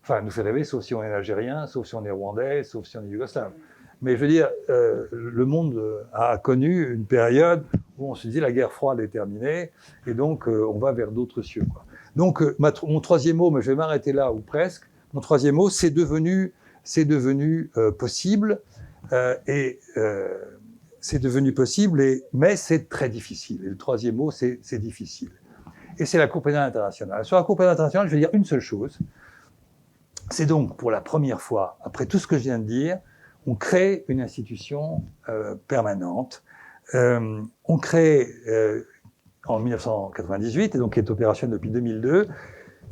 Enfin, nous fait rêver, sauf si on est algérien, sauf si on est rwandais, sauf si on est yougoslave. Mais je veux dire, le monde a connu une période où on se dit la guerre froide est terminée, et donc on va vers d'autres cieux, quoi. Donc mon troisième mot, mais je vais m'arrêter là, ou presque, mon troisième mot, c'est devenu possible, c'est devenu possible, mais c'est très difficile. Et le troisième mot, c'est difficile. Et c'est la Cour pénale internationale. Sur la Cour pénale internationale, je vais dire une seule chose. C'est donc pour la première fois, après tout ce que je viens de dire, on crée une institution permanente. On crée en 1998, et donc qui est opérationnelle depuis 2002,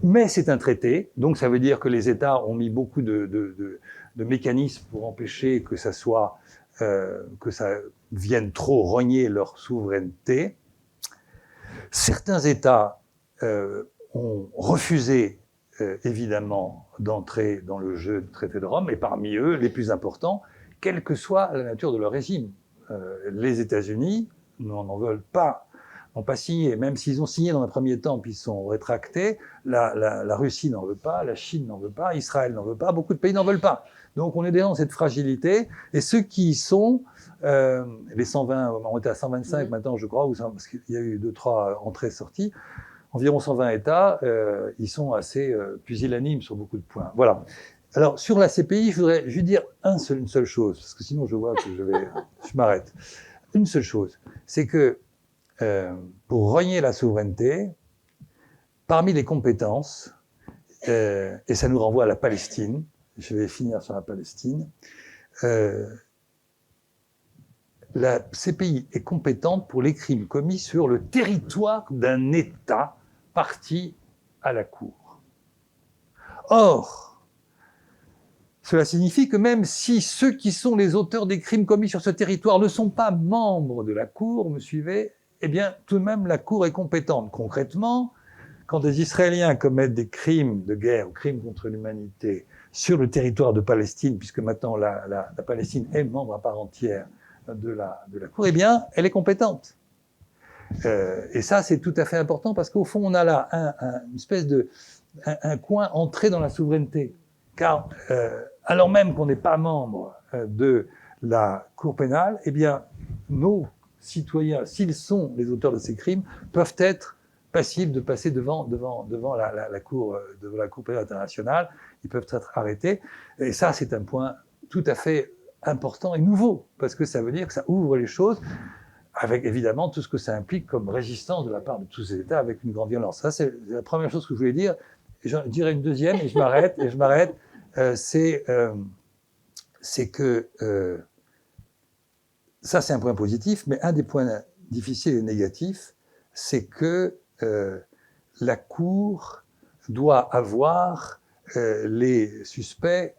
mais c'est un traité, donc ça veut dire que les États ont mis beaucoup de mécanismes pour empêcher que ça vienne trop rogner leur souveraineté. Certains États ont refusé évidemment d'entrer dans le jeu du traité de Rome, et parmi eux, les plus importants, quelle que soit la nature de leur régime. Les États-Unis n'en veulent pas, n'ont pas signé, même s'ils ont signé dans un premier temps, puis ils sont rétractés, la Russie n'en veut pas, la Chine n'en veut pas, Israël n'en veut pas, beaucoup de pays n'en veulent pas. Donc on est déjà dans cette fragilité, et ceux qui y sont, les 120, on était à 125 maintenant je crois, parce qu'il y a eu 2-3 entrées-sorties, environ 120 États, ils sont assez pusillanimes sur beaucoup de points. Voilà. Alors, sur la CPI, je voudrais juste dire une seule chose, parce que sinon je vois que je m'arrête. Une seule chose, c'est que pour renier la souveraineté, parmi les compétences, et ça nous renvoie à la Palestine, je vais finir sur la Palestine, la CPI est compétente pour les crimes commis sur le territoire d'un État parti à la Cour. Or, cela signifie que même si ceux qui sont les auteurs des crimes commis sur ce territoire ne sont pas membres de la Cour, vous me suivez, eh bien, tout de même, la Cour est compétente. Concrètement, quand des Israéliens commettent des crimes de guerre ou crimes contre l'humanité sur le territoire de Palestine, puisque maintenant la Palestine est membre à part entière de la Cour, eh bien, elle est compétente. Et ça, c'est tout à fait important parce qu'au fond, on a là une espèce un coin entré dans la souveraineté. Car, alors même qu'on n'est pas membre de la Cour pénale, eh bien, nos citoyens, s'ils sont les auteurs de ces crimes, peuvent être passibles de passer devant la Cour pénale internationale. Ils peuvent être arrêtés. Et ça, c'est un point tout à fait important et nouveau, parce que ça veut dire que ça ouvre les choses, avec évidemment tout ce que ça implique comme résistance de la part de tous ces États avec une grande violence. Ça, c'est la première chose que je voulais dire. Et j'en dirais une deuxième, et je m'arrête, c'est que ça, c'est un point positif, mais un des points difficiles et négatifs, c'est que la Cour doit avoir les suspects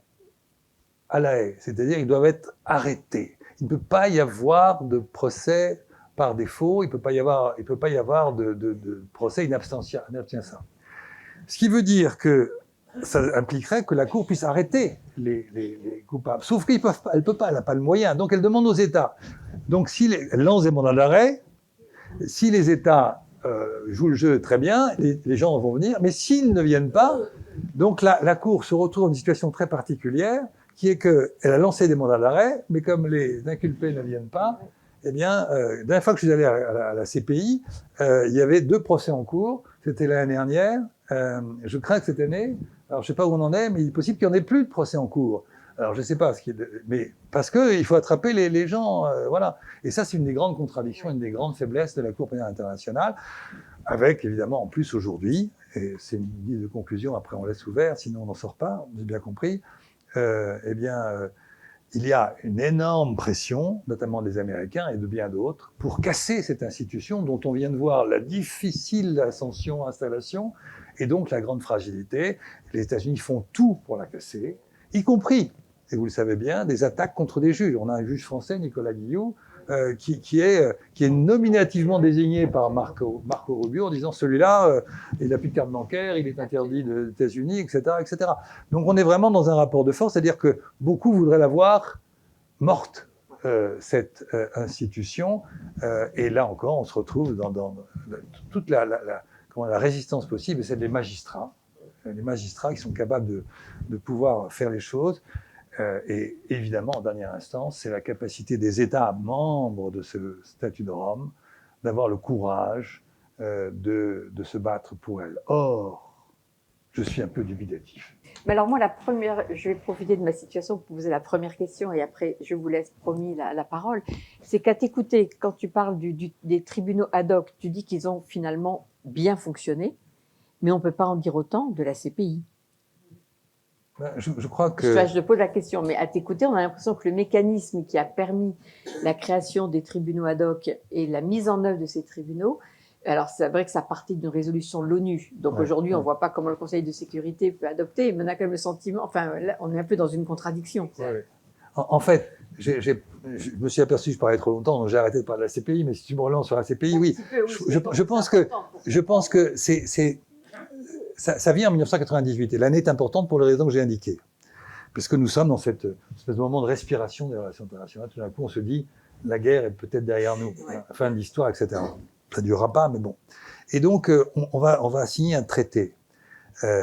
à la haie, c'est-à-dire ils doivent être arrêtés. Il ne peut pas y avoir de procès par défaut, il ne peut pas y avoir de procès in absentia. Ce qui veut dire que ça impliquerait que la Cour puisse arrêter les coupables. Sauf qu'elle peut pas, elle n'a pas le moyen. Donc elle demande aux États. Donc elle lance des mandats d'arrêt. Si les États jouent le jeu très bien, les gens vont venir. Mais s'ils ne viennent pas, donc la Cour se retrouve dans une situation très particulière, qui est qu'elle a lancé des mandats d'arrêt, mais comme les inculpés ne viennent pas, eh bien, la dernière fois que je suis allé à la CPI, il y avait 2 procès en cours. C'était l'année dernière. Je crains que cette année, alors je sais pas où on en est, mais il est possible qu'il n'y en ait plus de procès en cours. Alors je sais pas, mais parce que il faut attraper les gens, voilà. Et ça, c'est une des grandes contradictions, une des grandes faiblesses de la Cour pénale internationale, avec évidemment en plus aujourd'hui, et c'est une idée de conclusion, après on laisse ouvert, sinon on n'en sort pas, j'ai bien compris, il y a une énorme pression, notamment des Américains et de bien d'autres, pour casser cette institution dont on vient de voir la difficile installation, et donc la grande fragilité. Les États-Unis font tout pour la casser, y compris, et vous le savez bien, des attaques contre des juges. On a un juge français, Nicolas Guillou, qui est nominativement désigné par Marco Rubio en disant celui-là, il n'a plus de carte bancaire, il est interdit des États-Unis, etc., etc. Donc on est vraiment dans un rapport de force, c'est-à-dire que beaucoup voudraient la voir morte, cette institution, et là encore, on se retrouve dans toute la résistance possible, et c'est des magistrats. Les magistrats qui sont capables de pouvoir faire les choses. Et évidemment, en dernière instance, c'est la capacité des États membres de ce statut de Rome d'avoir le courage de se battre pour elle. Or, je suis un peu dubitatif. Mais alors moi, je vais profiter de ma situation pour poser la première question et après, je vous laisse promis la parole. C'est qu'à t'écouter, quand tu parles des tribunaux ad hoc, tu dis qu'ils ont finalement bien fonctionné, mais on ne peut pas en dire autant de la CPI. Je crois que... Je te pose la question, mais à t'écouter, on a l'impression que le mécanisme qui a permis la création des tribunaux ad hoc et la mise en œuvre de ces tribunaux, alors c'est vrai que ça partit d'une résolution de l'ONU. Donc aujourd'hui, on ne voit pas comment le Conseil de sécurité peut adopter, mais on a quand même le sentiment, enfin, là, on est un peu dans une contradiction. Ouais. En fait, je me suis aperçu que je parlais trop longtemps, donc j'ai arrêté de parler de la CPI, mais si tu me relances sur la CPI, oui. Je pense que ça vient en 1998, et l'année est importante pour les raisons que j'ai indiquées. Parce que nous sommes dans cette espèce de moment de respiration des relations internationales. Tout d'un coup, on se dit, la guerre est peut-être derrière nous, la fin de l'histoire, etc. Ça ne durera pas, mais bon. Et donc, on va signer un traité.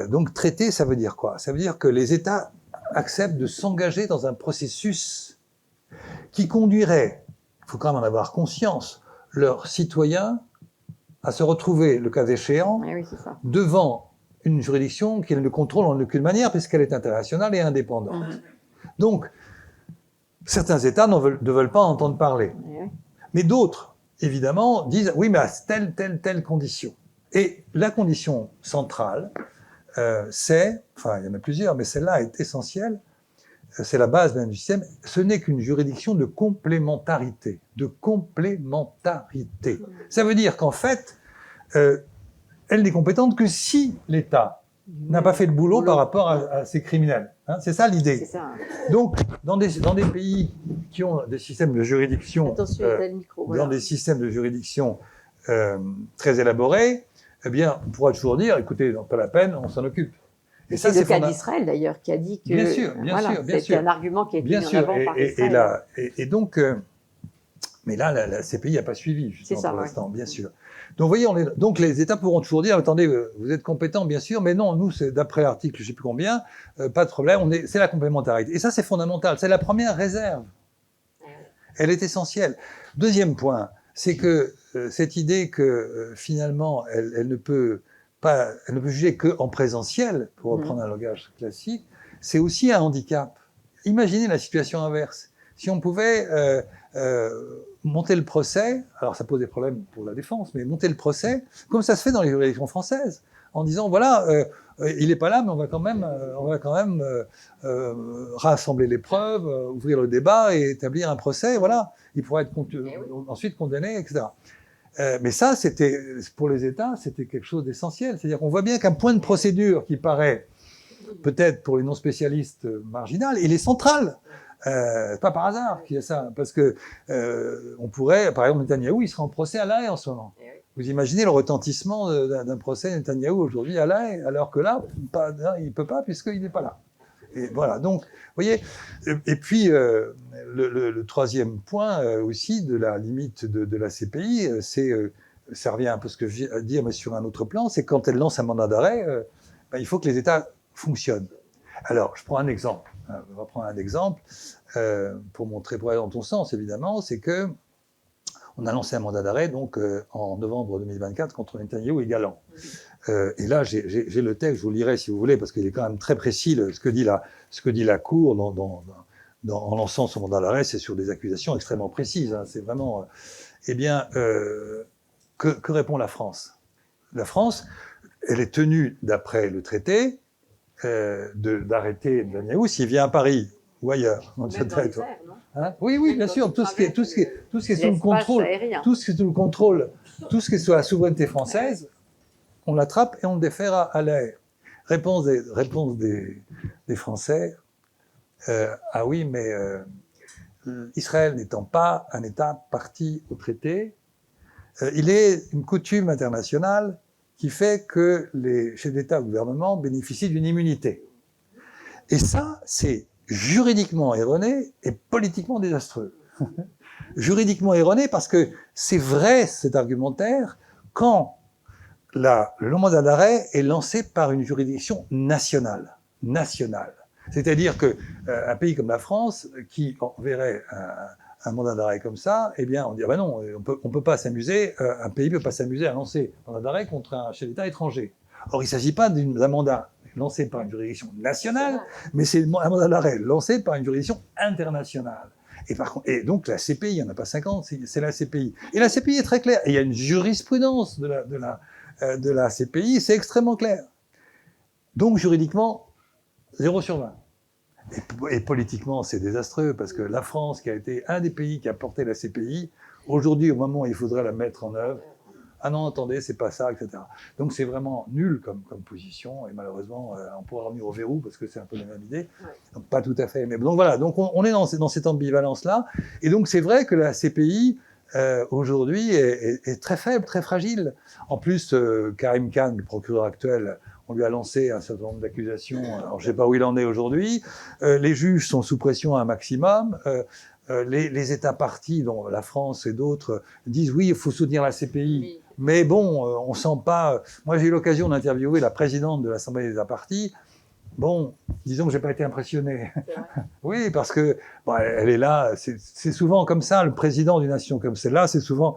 Donc, traité, ça veut dire quoi? Ça veut dire que les États acceptent de s'engager dans un processus qui conduirait, il faut quand même en avoir conscience, leurs citoyens à se retrouver, le cas échéant, Oui, c'est ça. devant une juridiction qu'elle ne contrôle en aucune manière puisqu'elle est internationale et indépendante. Donc, certains États ne veulent pas entendre parler. Oui. Mais d'autres, évidemment, disent « oui, mais à telle condition ». Et la condition centrale, c'est, enfin, il y en a plusieurs, mais celle-là est essentielle, c'est la base même du système, ce n'est qu'une juridiction de complémentarité. De complémentarité. Ça veut dire qu'en fait, elle n'est compétente que si l'État n'a pas fait le boulot par rapport à ces criminels. Hein, c'est ça l'idée. C'est ça. Donc, dans des pays qui ont des systèmes de juridiction, Attention, il y a le micro, voilà. dans des systèmes de juridiction très élaborés, eh bien, on pourra toujours dire, écoutez, pas la peine, on s'en occupe. Et c'est le cas d'Israël d'ailleurs qui a dit que bien sûr, c'est un argument qui a été mis en avant par Israël. Et donc, mais là, la CPI n'a pas suivi justement pour l'instant, bien sûr. Donc, vous voyez, donc les États pourront toujours dire, attendez, vous êtes compétents, bien sûr, mais non, nous, c'est d'après l'article, je ne sais plus combien, pas de problème, c'est la complémentarité. Et ça, c'est fondamental, c'est la première réserve. Elle est essentielle. Deuxième point, c'est que cette idée que finalement, elle ne peut juger qu'en présentiel, pour reprendre un langage classique, c'est aussi un handicap. Imaginez la situation inverse. Si on pouvait monter le procès, alors ça pose des problèmes pour la défense, mais monter le procès, comme ça se fait dans les juridictions françaises, en disant voilà, il n'est pas là, mais on va quand même rassembler les preuves, ouvrir le débat et établir un procès. Voilà, il pourra être ensuite condamné, etc. Mais ça, pour les États, c'était quelque chose d'essentiel. C'est-à-dire qu'on voit bien qu'un point de procédure qui paraît peut-être pour les non-spécialistes marginal, il est central. C'est pas par hasard qu'il y a ça, parce que on pourrait, par exemple, Netanyahou, il sera en procès à La Haye en ce moment. Vous imaginez le retentissement d'un procès Netanyahou aujourd'hui à La Haye, alors que là, il peut pas puisqu'il n'est pas là. Et voilà, donc, vous voyez, et puis le troisième point aussi de la limite de la CPI, ça revient un peu à ce que je viens de dire, mais sur un autre plan, c'est quand elle lance un mandat d'arrêt, il faut que les États fonctionnent. Alors, je prends un exemple. On va prendre un exemple pour montrer, pour aller dans ton sens, évidemment, c'est que on a lancé un mandat d'arrêt donc en novembre 2024 contre Netanyahou et Galland. Et là, j'ai le texte, je vous le lirai si vous voulez, parce qu'il est quand même très précis ce que dit la Cour en lançant son mandat d'arrêt, c'est sur des accusations extrêmement précises. Hein, c'est vraiment, eh bien, que répond la France? La France, elle est tenue, d'après le traité, d'arrêter Netanyahou s'il vient à Paris ou ailleurs. Dans le territoire. Hein? Oui, bien sûr. Tout ce qui est sous le contrôle, tout ce qui est sous le contrôle, tout ce qui est sous la souveraineté française, on l'attrape et on le défère à La Haye. Réponse des Français. Ah oui, mais Israël n'étant pas un État parti au traité, il est une coutume internationale qui fait que les chefs d'État ou gouvernement bénéficient d'une immunité. Et ça, c'est juridiquement erroné et politiquement désastreux. Juridiquement erroné parce que c'est vrai, cet argumentaire, quand le mandat d'arrêt est lancé par une juridiction nationale. C'est-à-dire qu'un pays comme la France, qui enverrait un mandat d'arrêt comme ça, eh bien, on dit, ah ben non, on peut pas s'amuser, un pays peut pas s'amuser à lancer un mandat d'arrêt contre un chef d'État étranger. Or, il ne s'agit pas d'un mandat lancé par une juridiction nationale, mais c'est un mandat d'arrêt lancé par une juridiction internationale. Et donc, la CPI, il n'y en a pas 50, c'est la CPI. Et la CPI est très claire. Et il y a une jurisprudence de la CPI, c'est extrêmement clair. Donc, juridiquement, 0 sur 20. Et politiquement, c'est désastreux, parce que la France, qui a été un des pays qui a porté la CPI, aujourd'hui, au moment où il faudrait la mettre en œuvre, ah non, attendez, c'est pas ça, etc. Donc c'est vraiment nul comme position, et malheureusement, on pourra revenir au verrou, parce que c'est un peu la même idée. Donc pas tout à fait. Mais donc voilà, donc on est dans cette ambivalence-là, et donc c'est vrai que la CPI, aujourd'hui, est très faible, très fragile. En plus, Karim Khan, le procureur actuel, on lui a lancé un certain nombre d'accusations. Alors, je ne sais pas où il en est aujourd'hui. Les juges sont sous pression à un maximum. Les États partis, dont la France et d'autres, disent oui, il faut soutenir la CPI. Oui. Mais bon, on sent pas. Moi, j'ai eu l'occasion d'interviewer la présidente de l'Assemblée des États partis. Bon, disons que j'ai pas été impressionné. Oui, parce que bon, elle est là. C'est souvent comme ça. Le président d'une nation comme celle-là, c'est souvent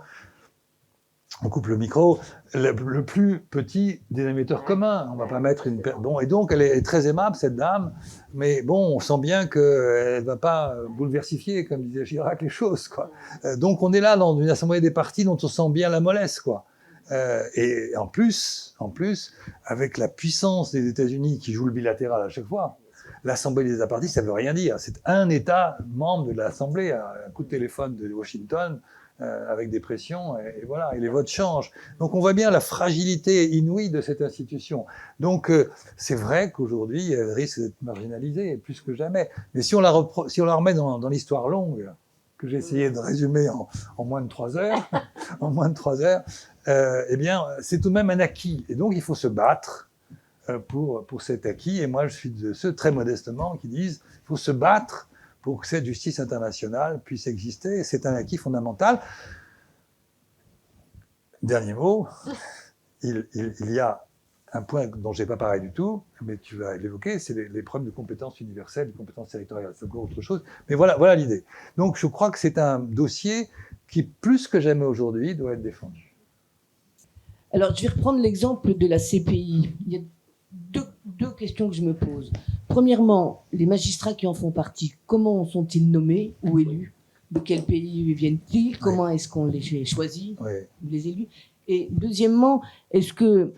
on coupe le micro, le plus petit dénominateur commun. On ne va pas mettre une... Bon, et donc, elle est très aimable, cette dame, mais bon, on sent bien qu'elle ne va pas bouleversifier, comme disait Chirac, les choses, quoi. Donc, on est là dans une assemblée des partis dont on sent bien la mollesse, quoi. Et en plus, avec la puissance des États-Unis qui joue le bilatéral à chaque fois, l'Assemblée des États partis, ça ne veut rien dire. C'est un État membre de l'Assemblée, un coup de téléphone de Washington, avec des pressions, et voilà, et les votes changent. Donc on voit bien la fragilité inouïe de cette institution. Donc c'est vrai qu'aujourd'hui, elle risque d'être marginalisée, plus que jamais. Mais si on la remet dans l'histoire longue, que j'ai essayé de résumer en moins de 3 heures, eh bien, c'est tout de même un acquis. Et donc, il faut se battre pour cet acquis. Et moi, je suis de ceux, très modestement, qui disent qu'il faut se battre pour que cette justice internationale puisse exister. C'est un acquis fondamental. Dernier mot, il y a un point dont je n'ai pas parlé du tout, mais tu vas l'évoquer, c'est les problèmes de compétences universelles, de compétences territoriales. C'est encore autre chose. Mais voilà l'idée. Donc, je crois que c'est un dossier qui, plus que jamais aujourd'hui, doit être défendu. Alors, je vais reprendre l'exemple de la CPI. Il y a deux questions que je me pose. Premièrement, les magistrats qui en font partie, comment sont-ils nommés ou élus? De quel pays viennent-ils? Comment est-ce qu'on les choisit, les élus? Et deuxièmement, est-ce que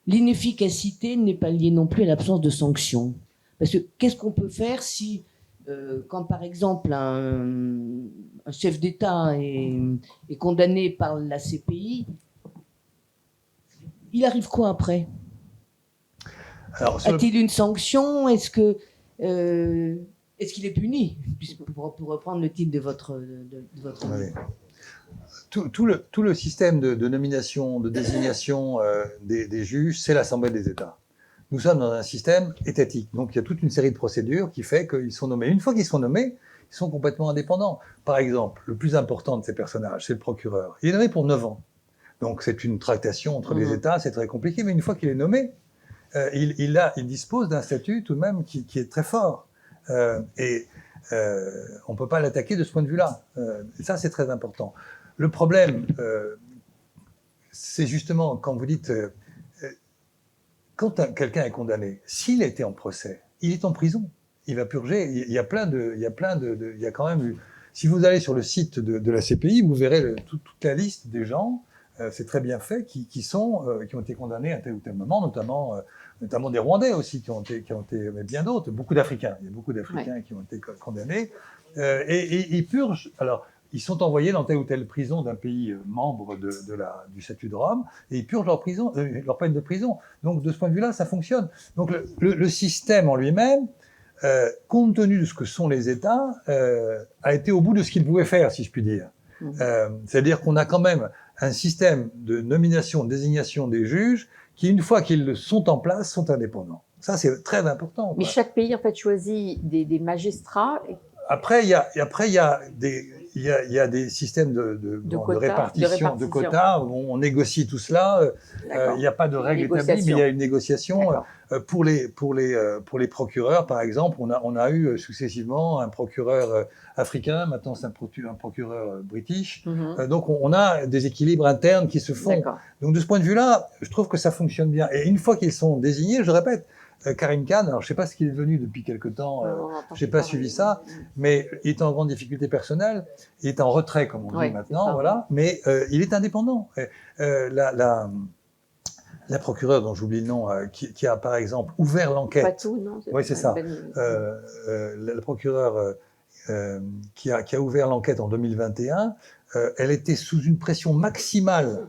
l'inefficacité n'est pas liée non plus à l'absence de sanctions? Parce que qu'est-ce qu'on peut faire si, quand par exemple un chef d'État est condamné par la CPI, il arrive quoi après? A-t-il une sanction? Est-ce qu'il est puni? Pour reprendre le titre de votre livre. Tout le système de nomination, de désignation des juges, c'est l'Assemblée des États. Nous sommes dans un système étatique. Donc, il y a toute une série de procédures qui fait qu'ils sont nommés. Une fois qu'ils sont nommés, ils sont complètement indépendants. Par exemple, le plus important de ces personnages, c'est le procureur. Il est nommé pour 9 ans. Donc, c'est une tractation entre les États, c'est très compliqué. Mais une fois qu'il est nommé, il dispose d'un statut tout de même qui est très fort. On ne peut pas l'attaquer de ce point de vue-là. Ça, c'est très important. Le problème, c'est justement quand vous dites, quand quelqu'un est condamné, s'il a été en procès, il est en prison, il va purger. Il y a quand même eu. Si vous allez sur le site de la CPI, vous verrez toute la liste des gens. C'est très bien fait, qui ont été condamnés à tel ou tel moment, notamment des Rwandais aussi qui ont été, mais bien d'autres, beaucoup d'Africains. Il y a beaucoup d'Africains qui ont été condamnés et ils purgent. Alors, ils sont envoyés dans telle ou telle prison d'un pays membre du statut de Rome et ils purgent leur peine de prison. Donc, de ce point de vue-là, ça fonctionne. Donc, le système en lui-même, compte tenu de ce que sont les États, a été au bout de ce qu'il pouvait faire, si je puis dire. C'est-à-dire qu'on a quand même un système de nomination, de désignation des juges qui, une fois qu'ils sont en place, sont indépendants. Ça, c'est très important. Mais chaque pays, en fait, choisit des magistrats. Après, il y a des systèmes de répartition, de quotas, où on négocie tout cela. Il n'y a pas de règle établie, mais il y a une négociation. Pour les procureurs, par exemple, on a eu successivement un procureur africain, maintenant c'est un procureur british. Donc on a des équilibres internes qui se font. Donc de ce point de vue-là, je trouve que ça fonctionne bien. Et une fois qu'ils sont désignés, je répète, Karim Khan, alors je ne sais pas ce qu'il est devenu depuis quelque temps, je n'ai pas suivi ça, mais il est en grande difficulté personnelle, il est en retrait, comme on dit maintenant, voilà, mais il est indépendant. La procureure, dont j'oublie le nom, qui a par exemple ouvert l'enquête. Patou, non? Oui, c'est ça. La procureure qui a ouvert l'enquête en 2021, elle était sous une pression maximale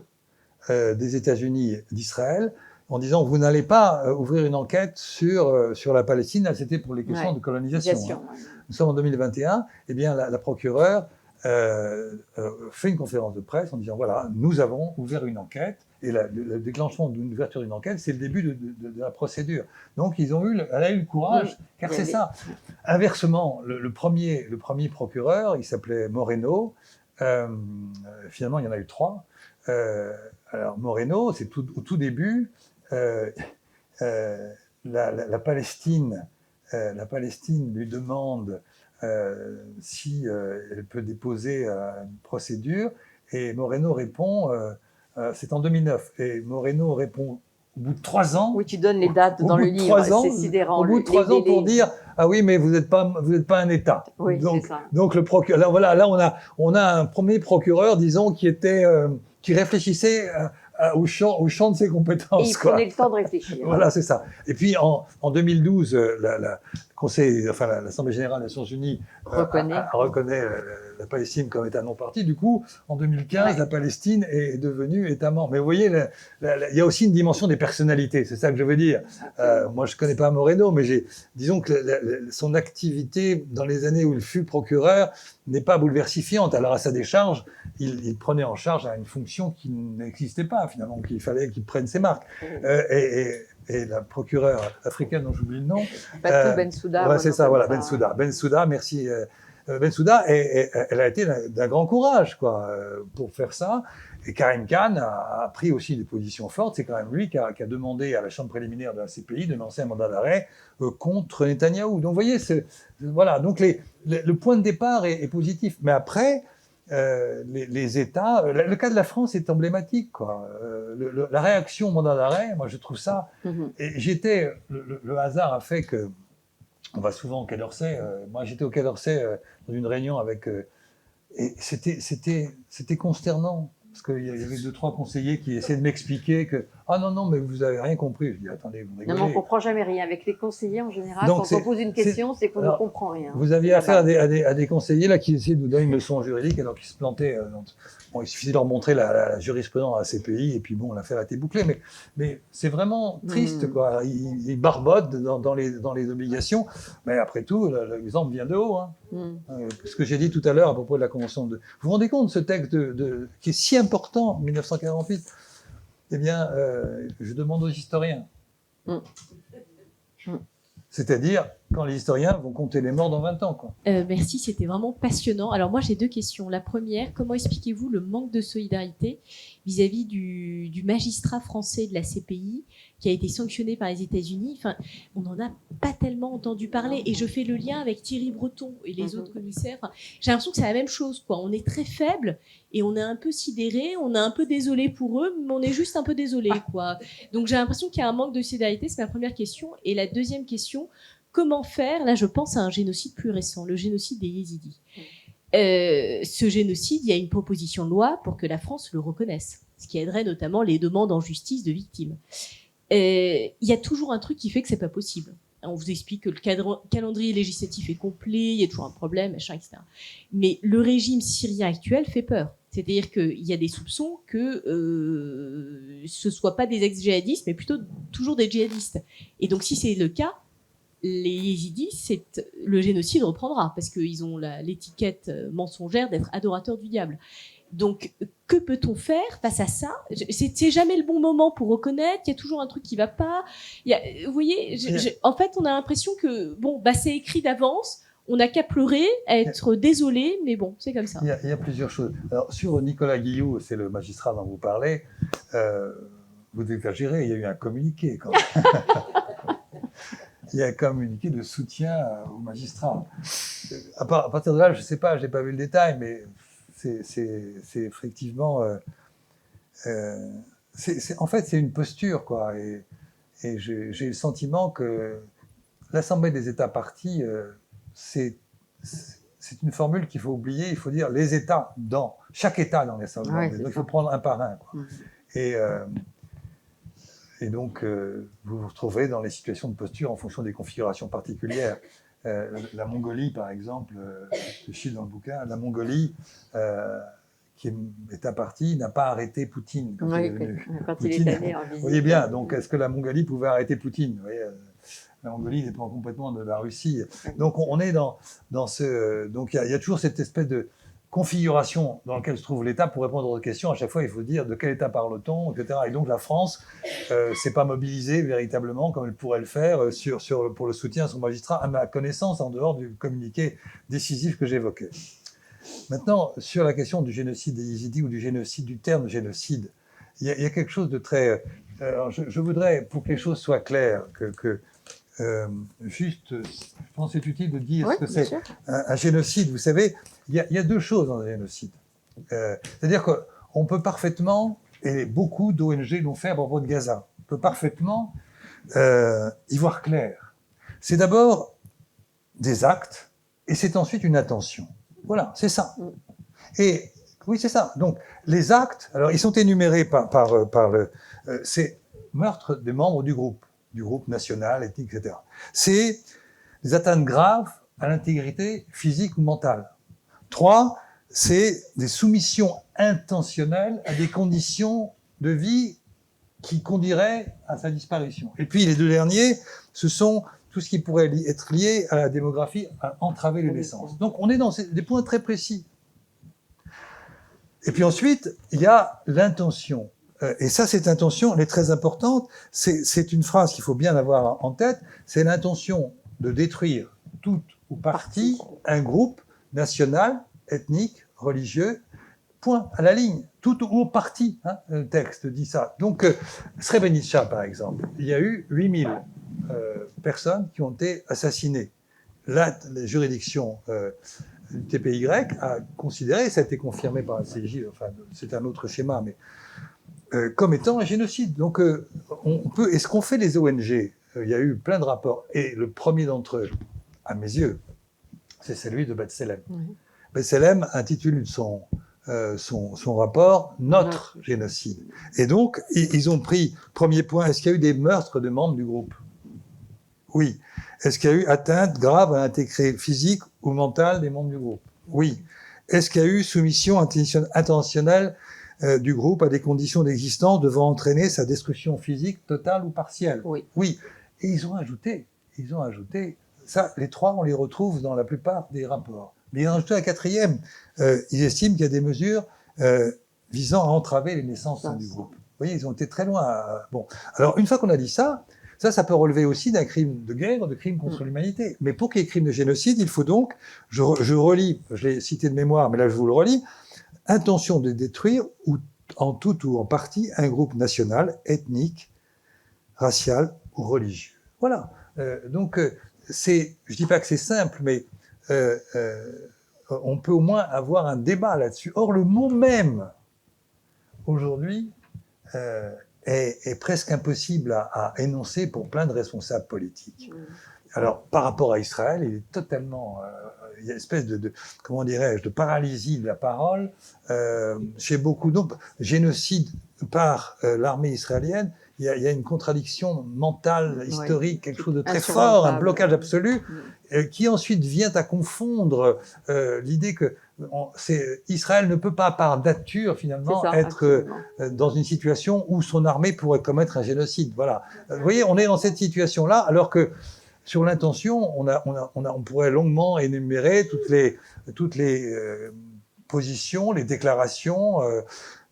des États-Unis et d'Israël, en disant vous n'allez pas ouvrir une enquête sur la Palestine. C'était pour les questions de colonisation. Nous sommes en 2021. Eh bien, la procureure fait une conférence de presse en disant voilà, nous avons ouvert une enquête. Et le déclenchement d'une ouverture d'une enquête, c'est le début de la procédure. Donc, elle a eu le courage, car c'est ça. Inversement, le premier procureur, il s'appelait Moreno. Finalement, il y en a eu 3. Alors, Moreno, c'est au tout début, la Palestine lui demande si elle peut déposer une procédure. Et Moreno répond, c'est en 2009, et Moreno répond au bout de 3 ans. Oui, tu donnes les dates Au dans bout le de livre, 3 ans, c'est sidérant. Au bout de 3 ans pour dire, ah oui, mais vous n'êtes pas un État. Oui, donc, c'est ça. donc le procureur, voilà, là on a un premier procureur, disons, qui réflechissait au champ de ses compétences. Et il prenait le temps de réfléchir. Voilà, c'est ça. Et puis en 2012, l'Assemblée générale des Nations Unies reconnaît la Palestine comme État non parti. Du coup, en 2015, la Palestine est devenue État membre. Mais vous voyez, il y a aussi une dimension des personnalités. C'est ça que je veux dire. Moi, je connais pas Moreno, mais disons que son activité dans les années où il fut procureur n'est pas bouleversifiante. Alors à sa décharge, il prenait en charge une fonction qui n'existait pas finalement, qu'il fallait qu'il prenne ses marques. Et la procureure africaine, dont j'oublie le nom. Fatou Bensouda. Ouais, c'est ça, voilà, Bensouda. Bensouda, merci. Bensouda, elle a été d'un grand courage, quoi, pour faire ça. Et Karim Khan a pris aussi des positions fortes. C'est quand même lui qui a demandé à la chambre préliminaire de la CPI de lancer un mandat d'arrêt contre Netanyahou. Donc, vous voyez, voilà. Donc, le point de départ est positif. Mais après, les États, le cas de la France est emblématique, quoi. La réaction au mandat d'arrêt, moi, je trouve ça. Et le hasard a fait que on va souvent au Quai d'Orsay. Moi, j'étais au Quai d'Orsay dans une réunion avec. Et c'était consternant. Parce qu'il y avait 2-3 conseillers qui essayaient de m'expliquer que « Ah non, mais vous avez rien compris. » Je dis « Attendez, vous rigolez. » Non, mais on ne comprend jamais rien. Avec les conseillers, en général, quand on pose une question, c'est qu'on ne comprend rien. Vous aviez affaire à des conseillers là, qui essayaient de nous donner une leçon juridique alors qu'ils se plantaient. Bon, il suffisait de leur montrer la jurisprudence à la CPI et puis bon, l'affaire a été bouclée. Mais c'est vraiment triste, quoi. Ils barbotent dans les obligations. Mais après tout, l'exemple vient de haut. Hein. Ce que j'ai dit tout à l'heure à propos de la Convention de... Vous vous rendez compte, ce texte qui est si important, en 1948 ? Eh bien, je demande aux historiens. C'est-à-dire, quand les historiens vont compter les morts dans 20 ans. Quoi. Merci, c'était vraiment passionnant. Alors moi, j'ai 2 questions. La première, comment expliquez-vous le manque de solidarité vis-à-vis du magistrat français de la CPI qui a été sanctionné par les États-Unis? Enfin, on n'en a pas tellement entendu parler. Et je fais le lien avec Thierry Breton et les autres commissaires. Enfin, j'ai l'impression que c'est la même chose, quoi. On est très faible et on est un peu sidéré, on est un peu désolé pour eux, mais on est juste un peu désolé, quoi. Donc j'ai l'impression qu'il y a un manque de solidarité, c'est ma première question. Et la deuxième question, comment faire, là je pense à un génocide plus récent, le génocide des Yézidis. Ce génocide, il y a une proposition de loi pour que la France le reconnaisse, ce qui aiderait notamment les demandes en justice de victimes. Il y a toujours un truc qui fait que c'est pas possible. On vous explique que le calendrier législatif est complet, il y a toujours un problème, machin, etc. Mais le régime syrien actuel fait peur. C'est-à-dire qu'il y a des soupçons que ce ne soient pas des ex-djihadistes, mais plutôt toujours des djihadistes. Et donc si c'est le cas, les Yézidis, le génocide reprendra, parce qu'ils ont l'étiquette mensongère d'être adorateurs du diable. Donc, que peut-on faire face à ça? C'est jamais le bon moment pour reconnaître, il y a toujours un truc qui va pas. Vous voyez, en fait, on a l'impression que, bon, c'est écrit d'avance, on n'a qu'à pleurer, à être désolé, mais bon, c'est comme ça. Il y a plusieurs choses. Alors, sur Nicolas Guillou, c'est le magistrat dont vous parlez, vous exagérez, il y a eu un communiqué quand même. Il y a un communiqué de soutien aux magistrats. À partir de là, je ne sais pas, je n'ai pas vu le détail, mais c'est effectivement... en fait, c'est une posture, quoi. Et j'ai le sentiment que l'Assemblée des États partis, c'est une formule qu'il faut oublier. Il faut dire les États chaque État dans l'Assemblée. Ouais, donc, il faut prendre un par un, quoi. Et donc, vous vous retrouverez dans les situations de posture en fonction des configurations particulières. La Mongolie, par exemple, je cite dans le bouquin, la Mongolie, qui est État parti, n'a pas arrêté Poutine quand il est venu. Quand Poutine, il est allé en visite. Vous voyez bien, donc est-ce que la Mongolie pouvait arrêter Poutine? Vous voyez, la Mongolie dépend complètement de la Russie. Donc on est dans ce... Donc il y a toujours cette espèce de configuration dans laquelle se trouve l'État. Pour répondre aux questions, à chaque fois, il faut dire de quel État parle-t-on, etc. Et donc la France s'est pas mobilisée véritablement comme elle pourrait le faire pour le soutien à son magistrat, à ma connaissance, en dehors du communiqué décisif que j'évoquais. Maintenant, sur la question du génocide des Yézidis ou du terme génocide, il y a quelque chose de très... je voudrais, pour que les choses soient claires, juste, je pense que c'est utile de dire ce que c'est un génocide. Vous savez, il y a 2 choses dans un génocide. C'est-à-dire qu'on peut parfaitement, et beaucoup d'ONG l'ont fait à propos de Gaza, on peut parfaitement y voir clair. C'est d'abord des actes, et c'est ensuite une intention. Voilà, c'est ça. Et oui, c'est ça. Donc, les actes, alors ils sont énumérés par c'est meurtre des membres du groupe national, ethnique, etc. C'est des atteintes graves à l'intégrité physique ou mentale. 3, c'est des soumissions intentionnelles à des conditions de vie qui conduiraient à sa disparition. Et puis les 2 derniers, ce sont tout ce qui pourrait être lié à la démographie, à entraver les naissances. Donc on est dans des points très précis. Et puis ensuite, il y a l'intention. Et ça, cette intention, elle est très importante. C'est une phrase qu'il faut bien avoir en tête. C'est l'intention de détruire tout ou partie un groupe national, ethnique, religieux, point, à la ligne, tout ou partie, hein, le texte dit ça. Donc, Srebrenica, par exemple, il y a eu 8000 personnes qui ont été assassinées. Là, la juridiction du TPY a considéré, ça a été confirmé par la CJ, enfin, c'est un autre schéma, mais comme étant un génocide. Donc, on peut, et ce qu'ont fait les ONG, il y a eu plein de rapports, et le premier d'entre eux, à mes yeux, c'est celui de B'Tselem. B'Tselem intitule son rapport « Notre génocide ». Et donc, ils ont pris, premier point, est-ce qu'il y a eu des meurtres de membres du groupe? Oui. Est-ce qu'il y a eu atteinte grave à l'intégrité physique ou mentale des membres du groupe? Oui. Est-ce qu'il y a eu soumission intentionnelle du groupe à des conditions d'existence devant entraîner sa destruction physique totale ou partielle? Oui. Oui. Et ils ont ajouté, ça, les 3, on les retrouve dans la plupart des rapports. Mais ils ont ajouté un 4e. Ils estiment qu'il y a des mesures visant à entraver les naissances du groupe. Vous voyez, ils ont été très loin. Bon. Alors, une fois qu'on a dit ça, ça peut relever aussi d'un crime de guerre, de crime contre l'humanité. Mais pour qu'il y ait crime de génocide, il faut donc, je relis, je l'ai cité de mémoire, mais là je vous le relis, intention de détruire, ou en tout ou en partie, un groupe national, ethnique, racial ou religieux. Voilà. Donc, je dis pas que c'est simple, mais on peut au moins avoir un débat là-dessus. Or, le mot même, aujourd'hui, est presque impossible à énoncer pour plein de responsables politiques. Alors, par rapport à Israël, il est totalement... il y a une espèce comment dirais-je, de paralysie de la parole chez beaucoup. Donc, génocide par l'armée israélienne, il y a une contradiction mentale, historique, quelque chose de très fort, un blocage absolu, qui ensuite vient à confondre l'idée que Israël ne peut pas, par nature, finalement, être dans une situation où son armée pourrait commettre un génocide. Voilà. Vous voyez, on est dans cette situation-là, alors que sur l'intention, on pourrait longuement énumérer toutes les positions, les déclarations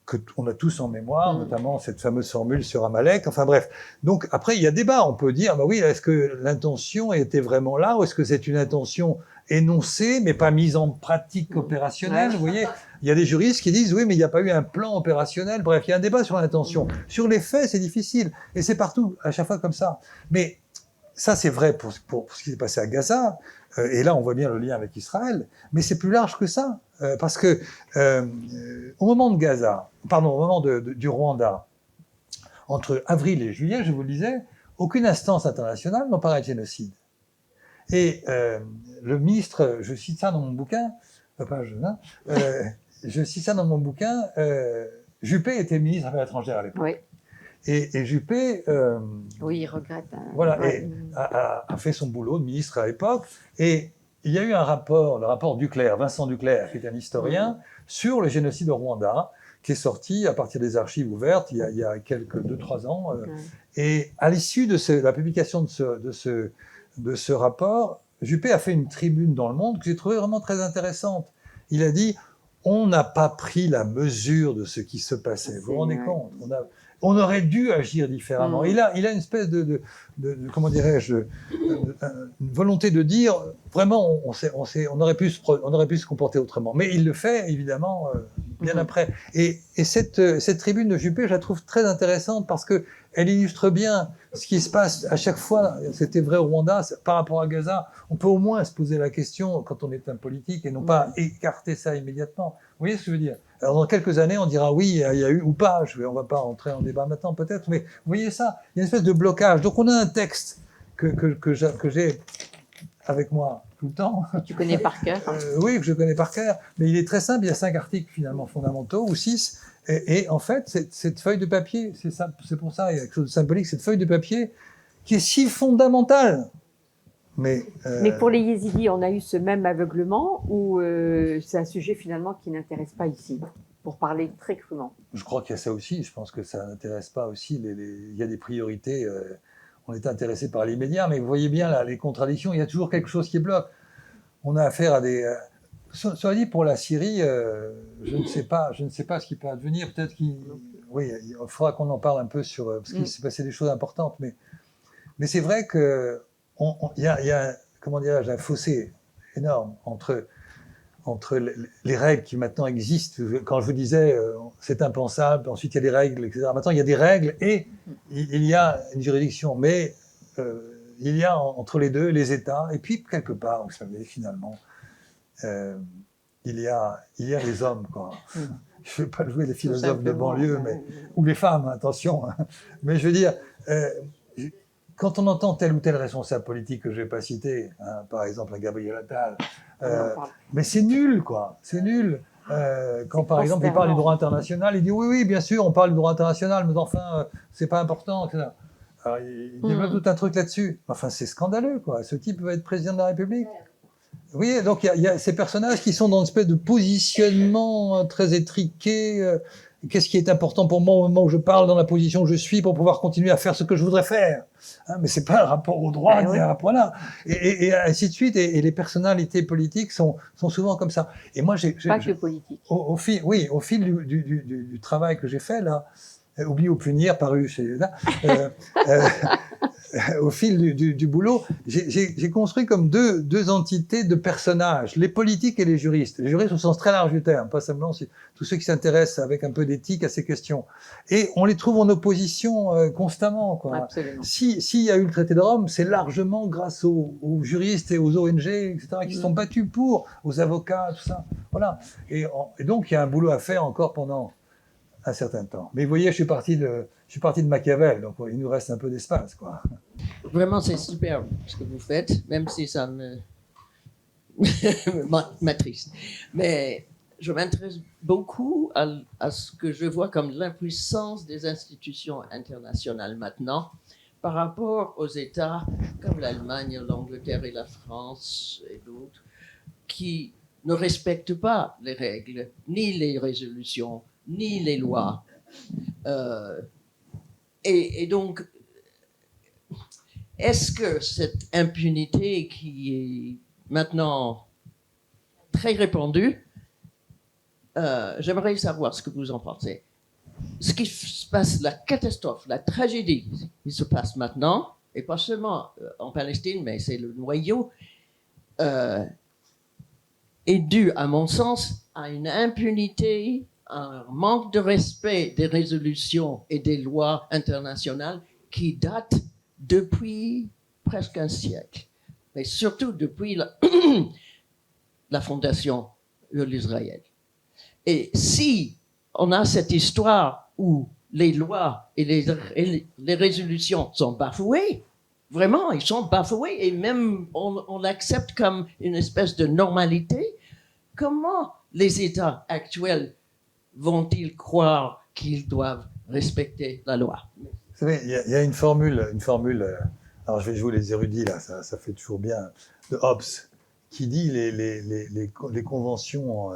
qu'on a tous en mémoire, notamment cette fameuse formule sur Amalek. Enfin bref. Donc après, il y a débat. On peut dire, bah oui, est-ce que l'intention était vraiment là, ou est-ce que c'est une intention énoncée, mais pas mise en pratique opérationnelle? Vous voyez, il y a des juristes qui disent, oui, mais il n'y a pas eu un plan opérationnel. Bref, il y a un débat sur l'intention. Sur les faits, c'est difficile. Et c'est partout, à chaque fois comme ça. Mais ça, c'est vrai pour ce qui s'est passé à Gaza. Et là, on voit bien le lien avec Israël. Mais c'est plus large que ça. Parce que au moment de Gaza, pardon, au moment du Rwanda, entre avril et juillet, je vous le disais, aucune instance internationale n'en parlait de génocide. Et le ministre, je cite ça dans mon bouquin, je cite ça dans mon bouquin, Juppé était ministre des Affaires étrangères à l'époque. Oui. Et Juppé, oui, il regrette. Voilà, et a fait son boulot de ministre à l'époque. Et il y a eu un rapport, le rapport Duclerc, Vincent Duclerc, qui est un historien, sur le génocide au Rwanda, qui est sorti à partir des archives ouvertes il y a quelques 2-3 ans. Et à l'issue de la publication de ce rapport, Juppé a fait une tribune dans Le Monde que j'ai trouvée vraiment très intéressante. Il a dit, on n'a pas pris la mesure de ce qui se passait. Vous vous rendez compte? On aurait dû agir différemment. Il a une espèce de comment dirais-je, une volonté de dire, vraiment, on aurait pu se comporter autrement. Mais il le fait, évidemment, bien après. Et cette tribune de Juppé, je la trouve très intéressante parce que elle illustre bien ce qui se passe à chaque fois. C'était vrai au Rwanda, par rapport à Gaza. On peut au moins se poser la question quand on est un politique et non pas écarter ça immédiatement. Vous voyez ce que je veux dire? Alors dans quelques années, on dira oui, il y a eu ou pas. On va pas rentrer en débat maintenant peut-être, mais vous voyez ça, il y a une espèce de blocage. Donc on a un texte que j'ai avec moi tout le temps. Tu connais par cœur. Oui, que je connais par cœur, mais il est très simple. Il y a 5 articles finalement fondamentaux ou 6, et en fait, cette feuille de papier, c'est pour ça, il y a quelque chose de symbolique. Cette feuille de papier qui est si fondamentale. Mais pour les yézidis, on a eu ce même aveuglement ou c'est un sujet finalement qui n'intéresse pas ici, pour parler très crûment? Je crois qu'il y a ça aussi. Je pense que ça n'intéresse pas aussi. Il y a des priorités. On est intéressé par l'immédiat, mais vous voyez bien là, les contradictions. Il y a toujours quelque chose qui bloque. On a affaire à des. Cela dit, pour la Syrie, je ne sais pas ce qui peut advenir. Peut-être oui, il faudra qu'on en parle un peu parce qu'il s'est passé des choses importantes. Mais c'est vrai que il y a comment dirais-je, un fossé énorme entre les règles qui maintenant existent. Quand je vous disais c'est impensable, ensuite il y a des règles, etc. Maintenant il y a des règles et il y a une juridiction, mais il y a entre les deux les États, et puis quelque part, vous savez, finalement, il y a les hommes, quoi. Je ne vais pas jouer les philosophes de banlieue, ou les femmes, attention. Mais je veux dire, quand on entend tel ou tel responsable politique que je ne vais pas citer, par exemple un Gabriel Attal, mais c'est nul, quoi. C'est nul. Quand par exemple il parle du droit international, il dit oui, bien sûr, on parle du droit international, mais enfin, c'est pas important, etc. Alors, il développe tout un truc là-dessus. Enfin, c'est scandaleux, quoi. Ce type va être président de la République. Vous voyez, donc il y a ces personnages qui sont dans une espèce de positionnement très étriqué. Qu'est-ce qui est important pour moi au moment où je parle dans la position où je suis pour pouvoir continuer à faire ce que je voudrais faire, mais c'est pas un rapport au droit, ni un rapport là, et ainsi de suite. Et les personnalités politiques sont souvent comme ça. Et moi, pas que politique. Au fil du travail que j'ai fait là, Oublier ou punir, paru chez au fil du boulot, j'ai construit comme deux entités de personnages, les politiques et les juristes. Les juristes au sens très large du terme, pas simplement tous ceux qui s'intéressent avec un peu d'éthique à ces questions. Et on les trouve en opposition constamment, quoi. Absolument. S'il y a eu le traité de Rome, c'est largement grâce aux juristes et aux ONG, etc., qui se sont battus aux avocats, tout ça. Voilà. Et donc, il y a un boulot à faire encore pendant un certain temps. Mais vous voyez, je suis parti de Machiavel, donc il nous reste un peu d'espace, quoi. Vraiment, c'est super ce que vous faites, même si ça m'attriste. Mais je m'intéresse beaucoup à ce que je vois comme l'impuissance des institutions internationales maintenant par rapport aux États comme l'Allemagne, l'Angleterre et la France et d'autres qui ne respectent pas les règles, ni les résolutions, ni les lois. Et donc, est-ce que cette impunité qui est maintenant très répandue, j'aimerais savoir ce que vous en pensez. Ce qui se passe, la catastrophe, la tragédie qui se passe maintenant, et pas seulement en Palestine, mais c'est le noyau, est due, à mon sens, à une impunité, un manque de respect des résolutions et des lois internationales qui datent depuis presque un siècle, mais surtout depuis la fondation de l'Israël. Et si on a cette histoire où les lois et les résolutions sont bafouées, vraiment, ils sont bafoués, et même on l'accepte comme une espèce de normalité, comment les États actuels vont-ils croire qu'ils doivent respecter la loi? Vous savez, il y a une formule, alors je vais jouer les érudits là, ça fait toujours bien, de Hobbes, qui dit les conventions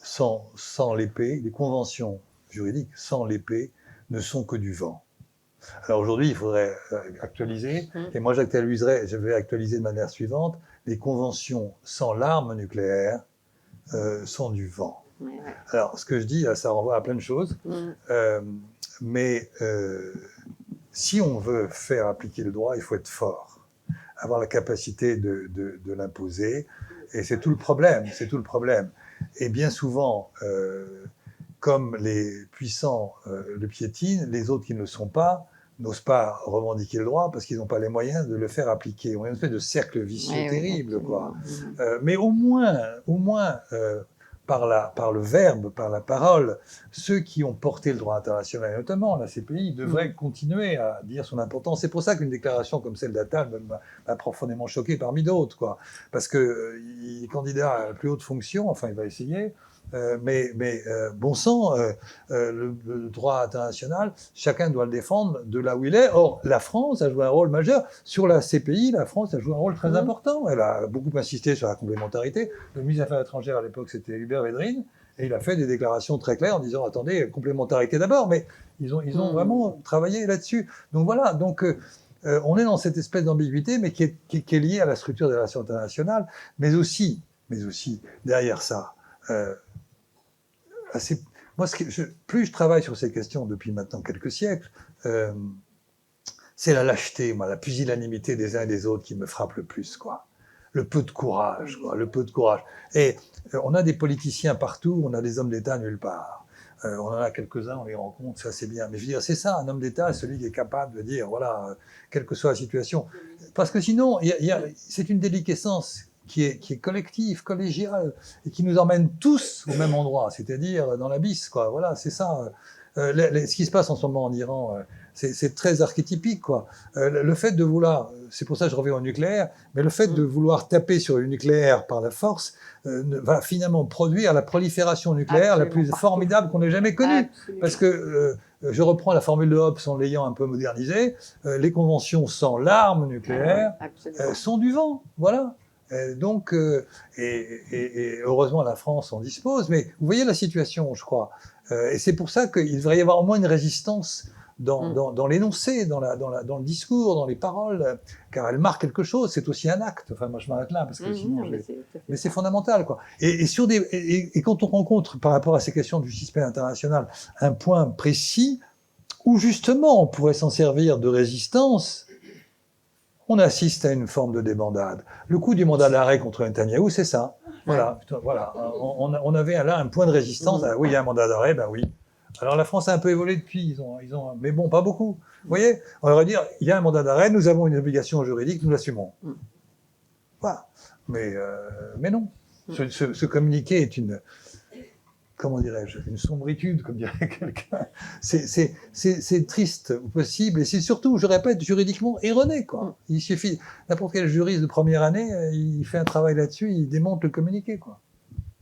sans l'épée, les conventions juridiques sans l'épée ne sont que du vent. Alors aujourd'hui, il faudrait actualiser, et moi je vais actualiser de manière suivante, les conventions sans l'arme nucléaire sont du vent. Alors, ce que je dis, ça renvoie à plein de choses, mais si on veut faire appliquer le droit, il faut être fort, avoir la capacité de l'imposer, et c'est tout le problème. Et bien souvent, comme les puissants le piétinent, les autres qui ne le sont pas n'osent pas revendiquer le droit parce qu'ils n'ont pas les moyens de le faire appliquer. On a une espèce de cercle vicieux terrible, quoi. Mais au moins, par le verbe, par la parole, ceux qui ont porté le droit international, et notamment la CPI, devraient continuer à dire son importance. C'est pour ça qu'une déclaration comme celle d'Attal m'a profondément choqué parmi d'autres, quoi. Parce que il est candidat à la plus haute fonction, enfin il va essayer, mais bon sang, le droit international, chacun doit le défendre de là où il est. Or, la France a joué un rôle majeur. Sur la CPI, la France a joué un rôle très important. Elle a beaucoup insisté sur la complémentarité. Le ministre des Affaires étrangères à l'époque, c'était Hubert Védrine, et il a fait des déclarations très claires en disant, attendez, complémentarité d'abord, mais ils ont vraiment travaillé là-dessus. Donc voilà, donc on est dans cette espèce d'ambiguïté, mais qui est liée à la structure des relations internationales, mais aussi derrière ça, moi, plus je travaille sur ces questions depuis maintenant quelques siècles, c'est la lâcheté, la pusillanimité des uns et des autres qui me frappe le plus, quoi. Le peu de courage, quoi, le peu de courage. Et on a des politiciens partout, on a des hommes d'État nulle part. On en a quelques-uns, on les rencontre, ça c'est bien. Mais je veux dire, c'est ça, un homme d'État, celui qui est capable de dire, voilà, quelle que soit la situation. Parce que sinon, c'est une déliquescence qui est collective, collégiale, et qui nous emmène tous au même endroit, c'est-à-dire dans l'abysse, quoi. Voilà, c'est ça. Ce qui se passe en ce moment en Iran, c'est très archétypique, quoi. Le fait de vouloir, c'est pour ça que je reviens au nucléaire, mais le fait de vouloir taper sur le nucléaire par la force va finalement produire la prolifération nucléaire la plus formidable qu'on ait jamais connue. Parce que, je reprends la formule de Hobbes en l'ayant un peu modernisée, les conventions sans l'arme nucléaire sont du vent, voilà. Donc, et heureusement la France en dispose, mais vous voyez la situation, je crois. Et c'est pour ça qu'il devrait y avoir au moins une résistance dans l'énoncé, dans le discours, dans les paroles, car elle marque quelque chose. C'est aussi un acte. Enfin, moi je m'arrête là parce que sinon, mais c'est fondamental, quoi. Et quand on rencontre par rapport à ces questions de justice pénale internationale un point précis où justement on pourrait s'en servir de résistance. On assiste à une forme de débandade. Le coup du mandat d'arrêt contre Netanyahou, c'est ça. Voilà. On avait là un point de résistance. Ah, oui, il y a un mandat d'arrêt, ben oui. Alors la France a un peu évolué depuis, mais bon, pas beaucoup. Vous voyez, on aurait dire, il y a un mandat d'arrêt, nous avons une obligation juridique, nous l'assumons. Voilà. Mais non. Ce communiqué est une, comment dirais-je, une sombritude, comme dirait quelqu'un. C'est triste au possible, et c'est surtout, je répète, juridiquement erroné, quoi. Il suffit, n'importe quel juriste de première année, il fait un travail là-dessus, il démonte le communiqué, quoi.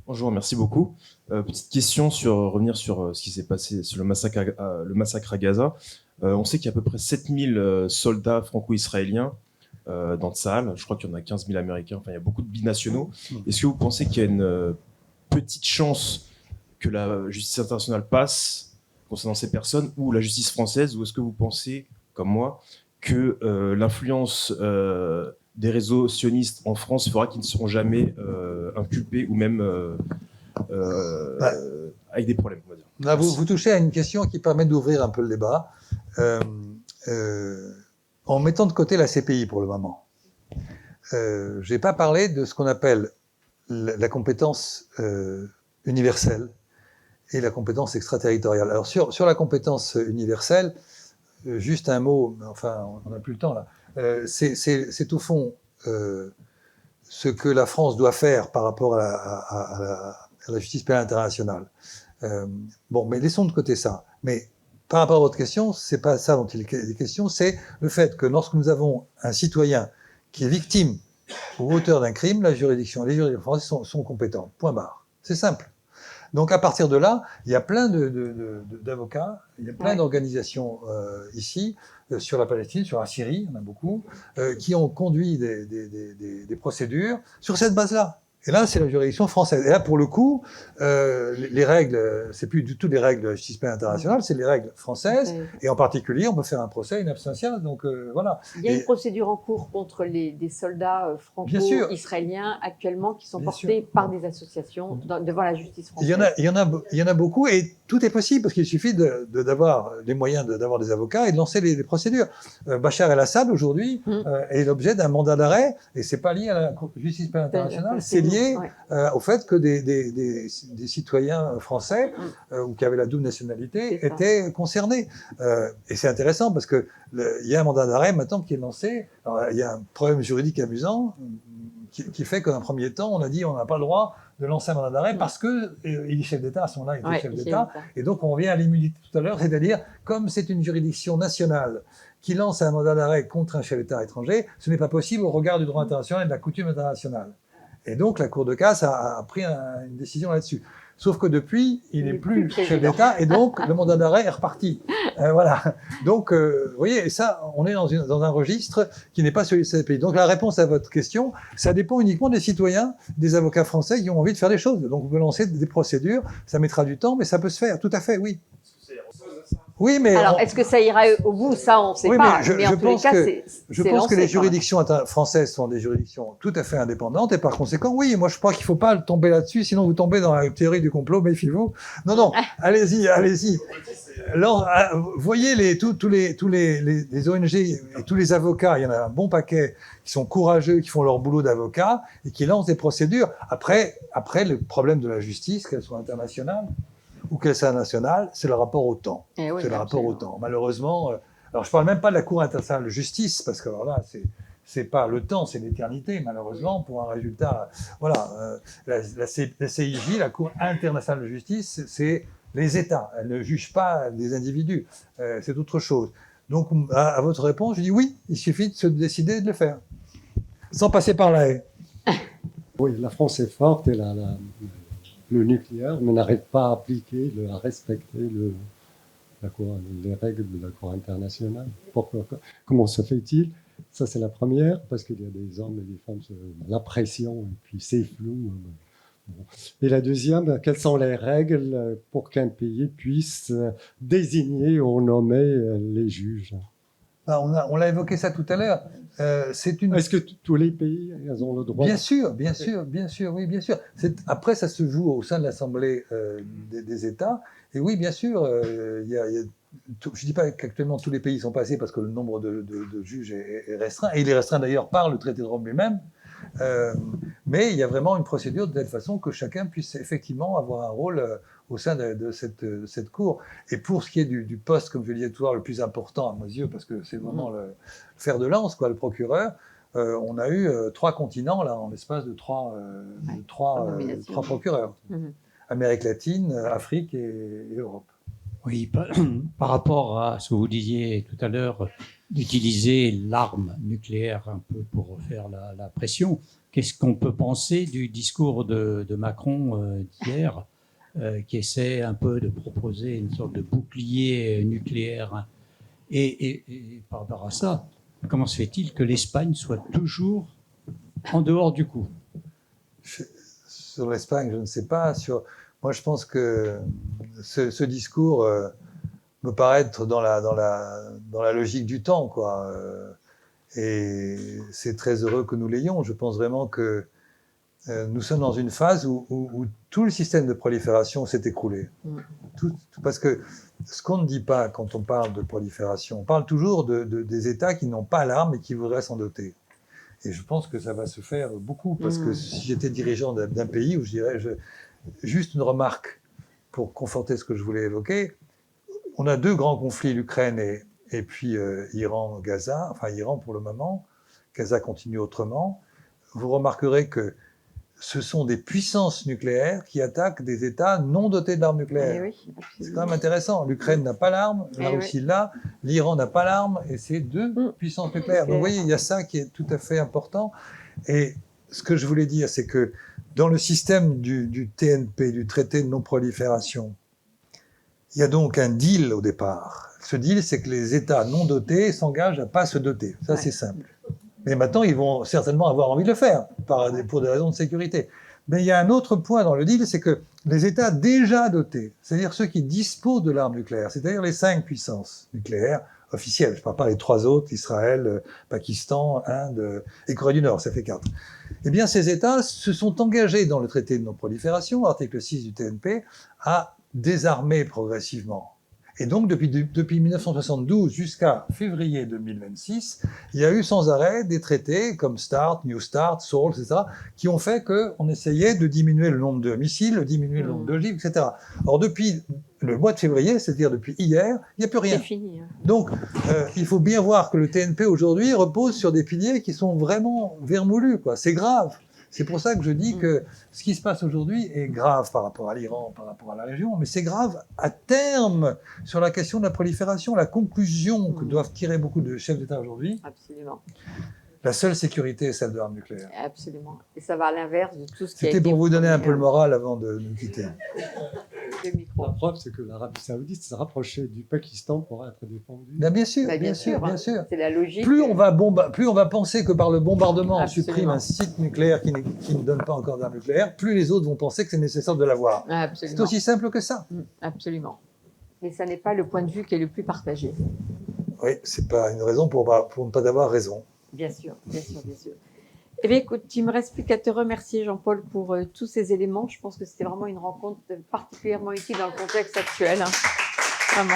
Bonjour, merci beaucoup. Petite question revenir sur ce qui s'est passé, sur le massacre à Gaza. On sait qu'il y a à peu près 7000 soldats franco-israéliens dans Tsahal. Je crois qu'il y en a 15 000 Américains. Enfin, il y a beaucoup de binationaux. Est-ce que vous pensez qu'il y a une petite chance que la justice internationale passe concernant ces personnes, ou la justice française, ou est-ce que vous pensez, comme moi, que l'influence des réseaux sionistes en France fera qu'ils ne seront jamais inculpés ou même avec des problèmes, on va dire. Là, vous touchez à une question qui permet d'ouvrir un peu le débat en mettant de côté la CPI pour le moment. Je n'ai pas parlé de ce qu'on appelle la compétence universelle et la compétence extraterritoriale. Alors sur la compétence universelle, juste un mot, enfin on n'a plus le temps là, c'est au fond ce que la France doit faire par rapport à la justice pénale internationale. Bon, mais laissons de côté ça. Mais par rapport à votre question, c'est pas ça dont il est question, c'est le fait que lorsque nous avons un citoyen qui est victime ou auteur d'un crime, les juridictions françaises sont compétentes. Point barre. C'est simple. Donc à partir de là, il y a plein d'avocats, il y a plein d'organisations ici, sur la Palestine, sur la Syrie, il y en a beaucoup, qui ont conduit des procédures sur cette base-là. Et là, c'est la juridiction française. Et là, pour le coup, les règles, c'est plus du tout les règles de la justice pénale internationale, c'est les règles françaises. Okay. Et en particulier, on peut faire un procès in absentia. Donc voilà. Il y a une procédure en cours contre des soldats franco-israéliens actuellement qui sont portés par des associations devant la justice française. Il y en a beaucoup, et tout est possible parce qu'il suffit d'avoir les moyens d'avoir des avocats et de lancer les procédures. Bachar el-Assad aujourd'hui est l'objet d'un mandat d'arrêt, et c'est pas lié à la justice pénale internationale, c'est lié au fait que des citoyens français ou qui avaient la double nationalité étaient concernés. Et c'est intéressant parce que il y a un mandat d'arrêt maintenant qui est lancé. Alors, il y a un problème juridique amusant. qui fait qu'en premier temps, on a dit on n'a pas le droit de lancer un mandat d'arrêt parce que il est chef d'État à ce moment-là, il était chef d'État. Et donc on revient à l'immunité tout à l'heure, c'est-à-dire comme c'est une juridiction nationale qui lance un mandat d'arrêt contre un chef d'État étranger, ce n'est pas possible au regard du droit international et de la coutume internationale. Et donc la Cour de casse a pris une décision là-dessus. Sauf que depuis, il n'est plus chef d'État et donc le mandat d'arrêt est reparti. Voilà. Donc, vous voyez, et ça, on est dans un registre qui n'est pas celui de ces pays. Donc la réponse à votre question, ça dépend uniquement des citoyens, des avocats français qui ont envie de faire des choses. Donc vous pouvez lancer des procédures, ça mettra du temps, mais ça peut se faire, tout à fait, oui. Oui, mais alors, est-ce que ça ira au bout? Ça, on ne sait pas. Mais en tous les cas, je pense que les juridictions françaises sont des juridictions tout à fait indépendantes et par conséquent, oui, moi je crois qu'il ne faut pas tomber là-dessus, sinon vous tombez dans la théorie du complot, méfiez-vous. Non, allez-y. Alors, voyez tous les ONG et tous les avocats, il y en a un bon paquet qui sont courageux, qui font leur boulot d'avocat et qui lancent des procédures. Après, le problème de la justice, qu'elle soit internationale ou qu'elle soit nationale, c'est le rapport au temps. Oui, c'est le rapport au temps. Malheureusement, alors je parle même pas de la Cour internationale de justice, parce que alors là, c'est pas le temps, c'est l'éternité, malheureusement, pour un résultat. Voilà, la CIJ, la Cour internationale de justice, c'est les États. Elle ne juge pas des individus. C'est autre chose. Donc, à votre réponse, je dis oui, il suffit de se décider de le faire, sans passer par la haie. Oui, la France est forte et le nucléaire, mais n'arrive pas à appliquer, à respecter les règles de la Cour internationale. Pourquoi? Comment se fait-il? Ça, c'est la première, parce qu'il y a des hommes et des femmes, la pression, et puis c'est flou. Bon. Et la deuxième, quelles sont les règles pour qu'un pays puisse désigner ou nommer les juges? On l'a évoqué ça tout à l'heure. Est-ce que tous les pays ont le droit? Bien sûr, oui, bien sûr. Après, ça se joue au sein de l'Assemblée des États. Et oui, bien sûr, je ne dis pas qu'actuellement tous les pays sont passés parce que le nombre de juges est restreint. Et il est restreint d'ailleurs par le traité de Rome lui-même. Mais il y a vraiment une procédure de telle façon que chacun puisse effectivement avoir un rôle au sein de cette cour. Et pour ce qui est du poste, comme je le disais tout à l'heure, le plus important à mes yeux, parce que c'est vraiment le fer de lance, le procureur, on a eu 3 continents là, en l'espace de 3 procureurs. Amérique latine, Afrique et Europe. Oui, par rapport à ce que vous disiez tout à l'heure, d'utiliser l'arme nucléaire un peu pour faire la pression, qu'est-ce qu'on peut penser du discours de Macron d'hier, qui essaie un peu de proposer une sorte de bouclier nucléaire? Et par rapport à ça, comment se fait-il que l'Espagne soit toujours en dehors du coup? Sur l'Espagne, je ne sais pas. Moi, je pense que ce discours me paraît être dans la logique du temps, quoi. Et c'est très heureux que nous l'ayons. Je pense vraiment que nous sommes dans une phase où tout le système de prolifération s'est écroulé. Parce que ce qu'on ne dit pas quand on parle de prolifération, on parle toujours des États qui n'ont pas l'arme et qui voudraient s'en doter. Et je pense que ça va se faire beaucoup, parce que si j'étais dirigeant d'un pays, où je dirais, juste une remarque pour conforter ce que je voulais évoquer, on a 2 grands conflits, l'Ukraine et puis Iran, Gaza, enfin Iran pour le moment, Gaza continue autrement. Vous remarquerez que ce sont des puissances nucléaires qui attaquent des États non dotés de l'arme nucléaire. Oui, c'est quand même intéressant. L'Ukraine n'a pas l'arme, la Russie l'a, l'Iran n'a pas l'arme, et c'est 2 puissances nucléaires. Donc vous voyez, il y a ça qui est tout à fait important. Et ce que je voulais dire, c'est que dans le système du TNP, du traité de non-prolifération, il y a donc un deal au départ. Ce deal, c'est que les États non dotés s'engagent à ne pas se doter. Ça, c'est simple. Mais maintenant, ils vont certainement avoir envie de le faire, pour des raisons de sécurité. Mais il y a un autre point dans le deal, c'est que les États déjà dotés, c'est-à-dire ceux qui disposent de l'arme nucléaire, c'est-à-dire les 5 puissances nucléaires officielles, je ne parle pas des 3 autres, Israël, Pakistan, Inde et Corée du Nord, ça fait 4. Eh bien, ces États se sont engagés dans le traité de non-prolifération, article 6 du TNP, à désarmer progressivement. Et donc, depuis 1972 jusqu'à février 2026, il y a eu sans arrêt des traités comme START, New START, SALT, etc., qui ont fait qu'on essayait de diminuer le nombre de missiles, de diminuer le nombre d'ogives, etc. Or, depuis le mois de février, c'est-à-dire depuis hier, il n'y a plus rien. C'est fini. Hein. Donc, il faut bien voir que le TNP aujourd'hui repose sur des piliers qui sont vraiment vermoulus, quoi. C'est grave. C'est pour ça que je dis que ce qui se passe aujourd'hui est grave par rapport à l'Iran, par rapport à la région, mais c'est grave à terme sur la question de la prolifération, la conclusion que doivent tirer beaucoup de chefs d'État aujourd'hui. Absolument. La seule sécurité est celle de l'arme nucléaire. Absolument. Et ça va à l'inverse de tout ce qui a C'était été pour vous donner un peu le promis, moral avant de nous quitter. le micro. La preuve, c'est que l'Arabie Saoudite s'est rapprochée du Pakistan pour être défendue. Bien sûr, Bah, bien sûr, hein. bien sûr. C'est la logique. Plus on va penser que par le bombardement on Absolument. supprime un site nucléaire qui ne donne pas encore d'armes nucléaires, plus les autres vont penser que c'est nécessaire de l'avoir. C'est Absolument. aussi simple que ça. Absolument. Mais ça n'est pas le point de vue qui est le plus partagé. Oui, c'est pas une raison pour ne pas avoir raison. Bien sûr, bien sûr, bien sûr. Eh bien, écoute, il ne me reste plus qu'à te remercier, Jean-Paul, pour tous ces éléments. Je pense que c'était vraiment une rencontre particulièrement utile dans le contexte actuel. Hein. Vraiment.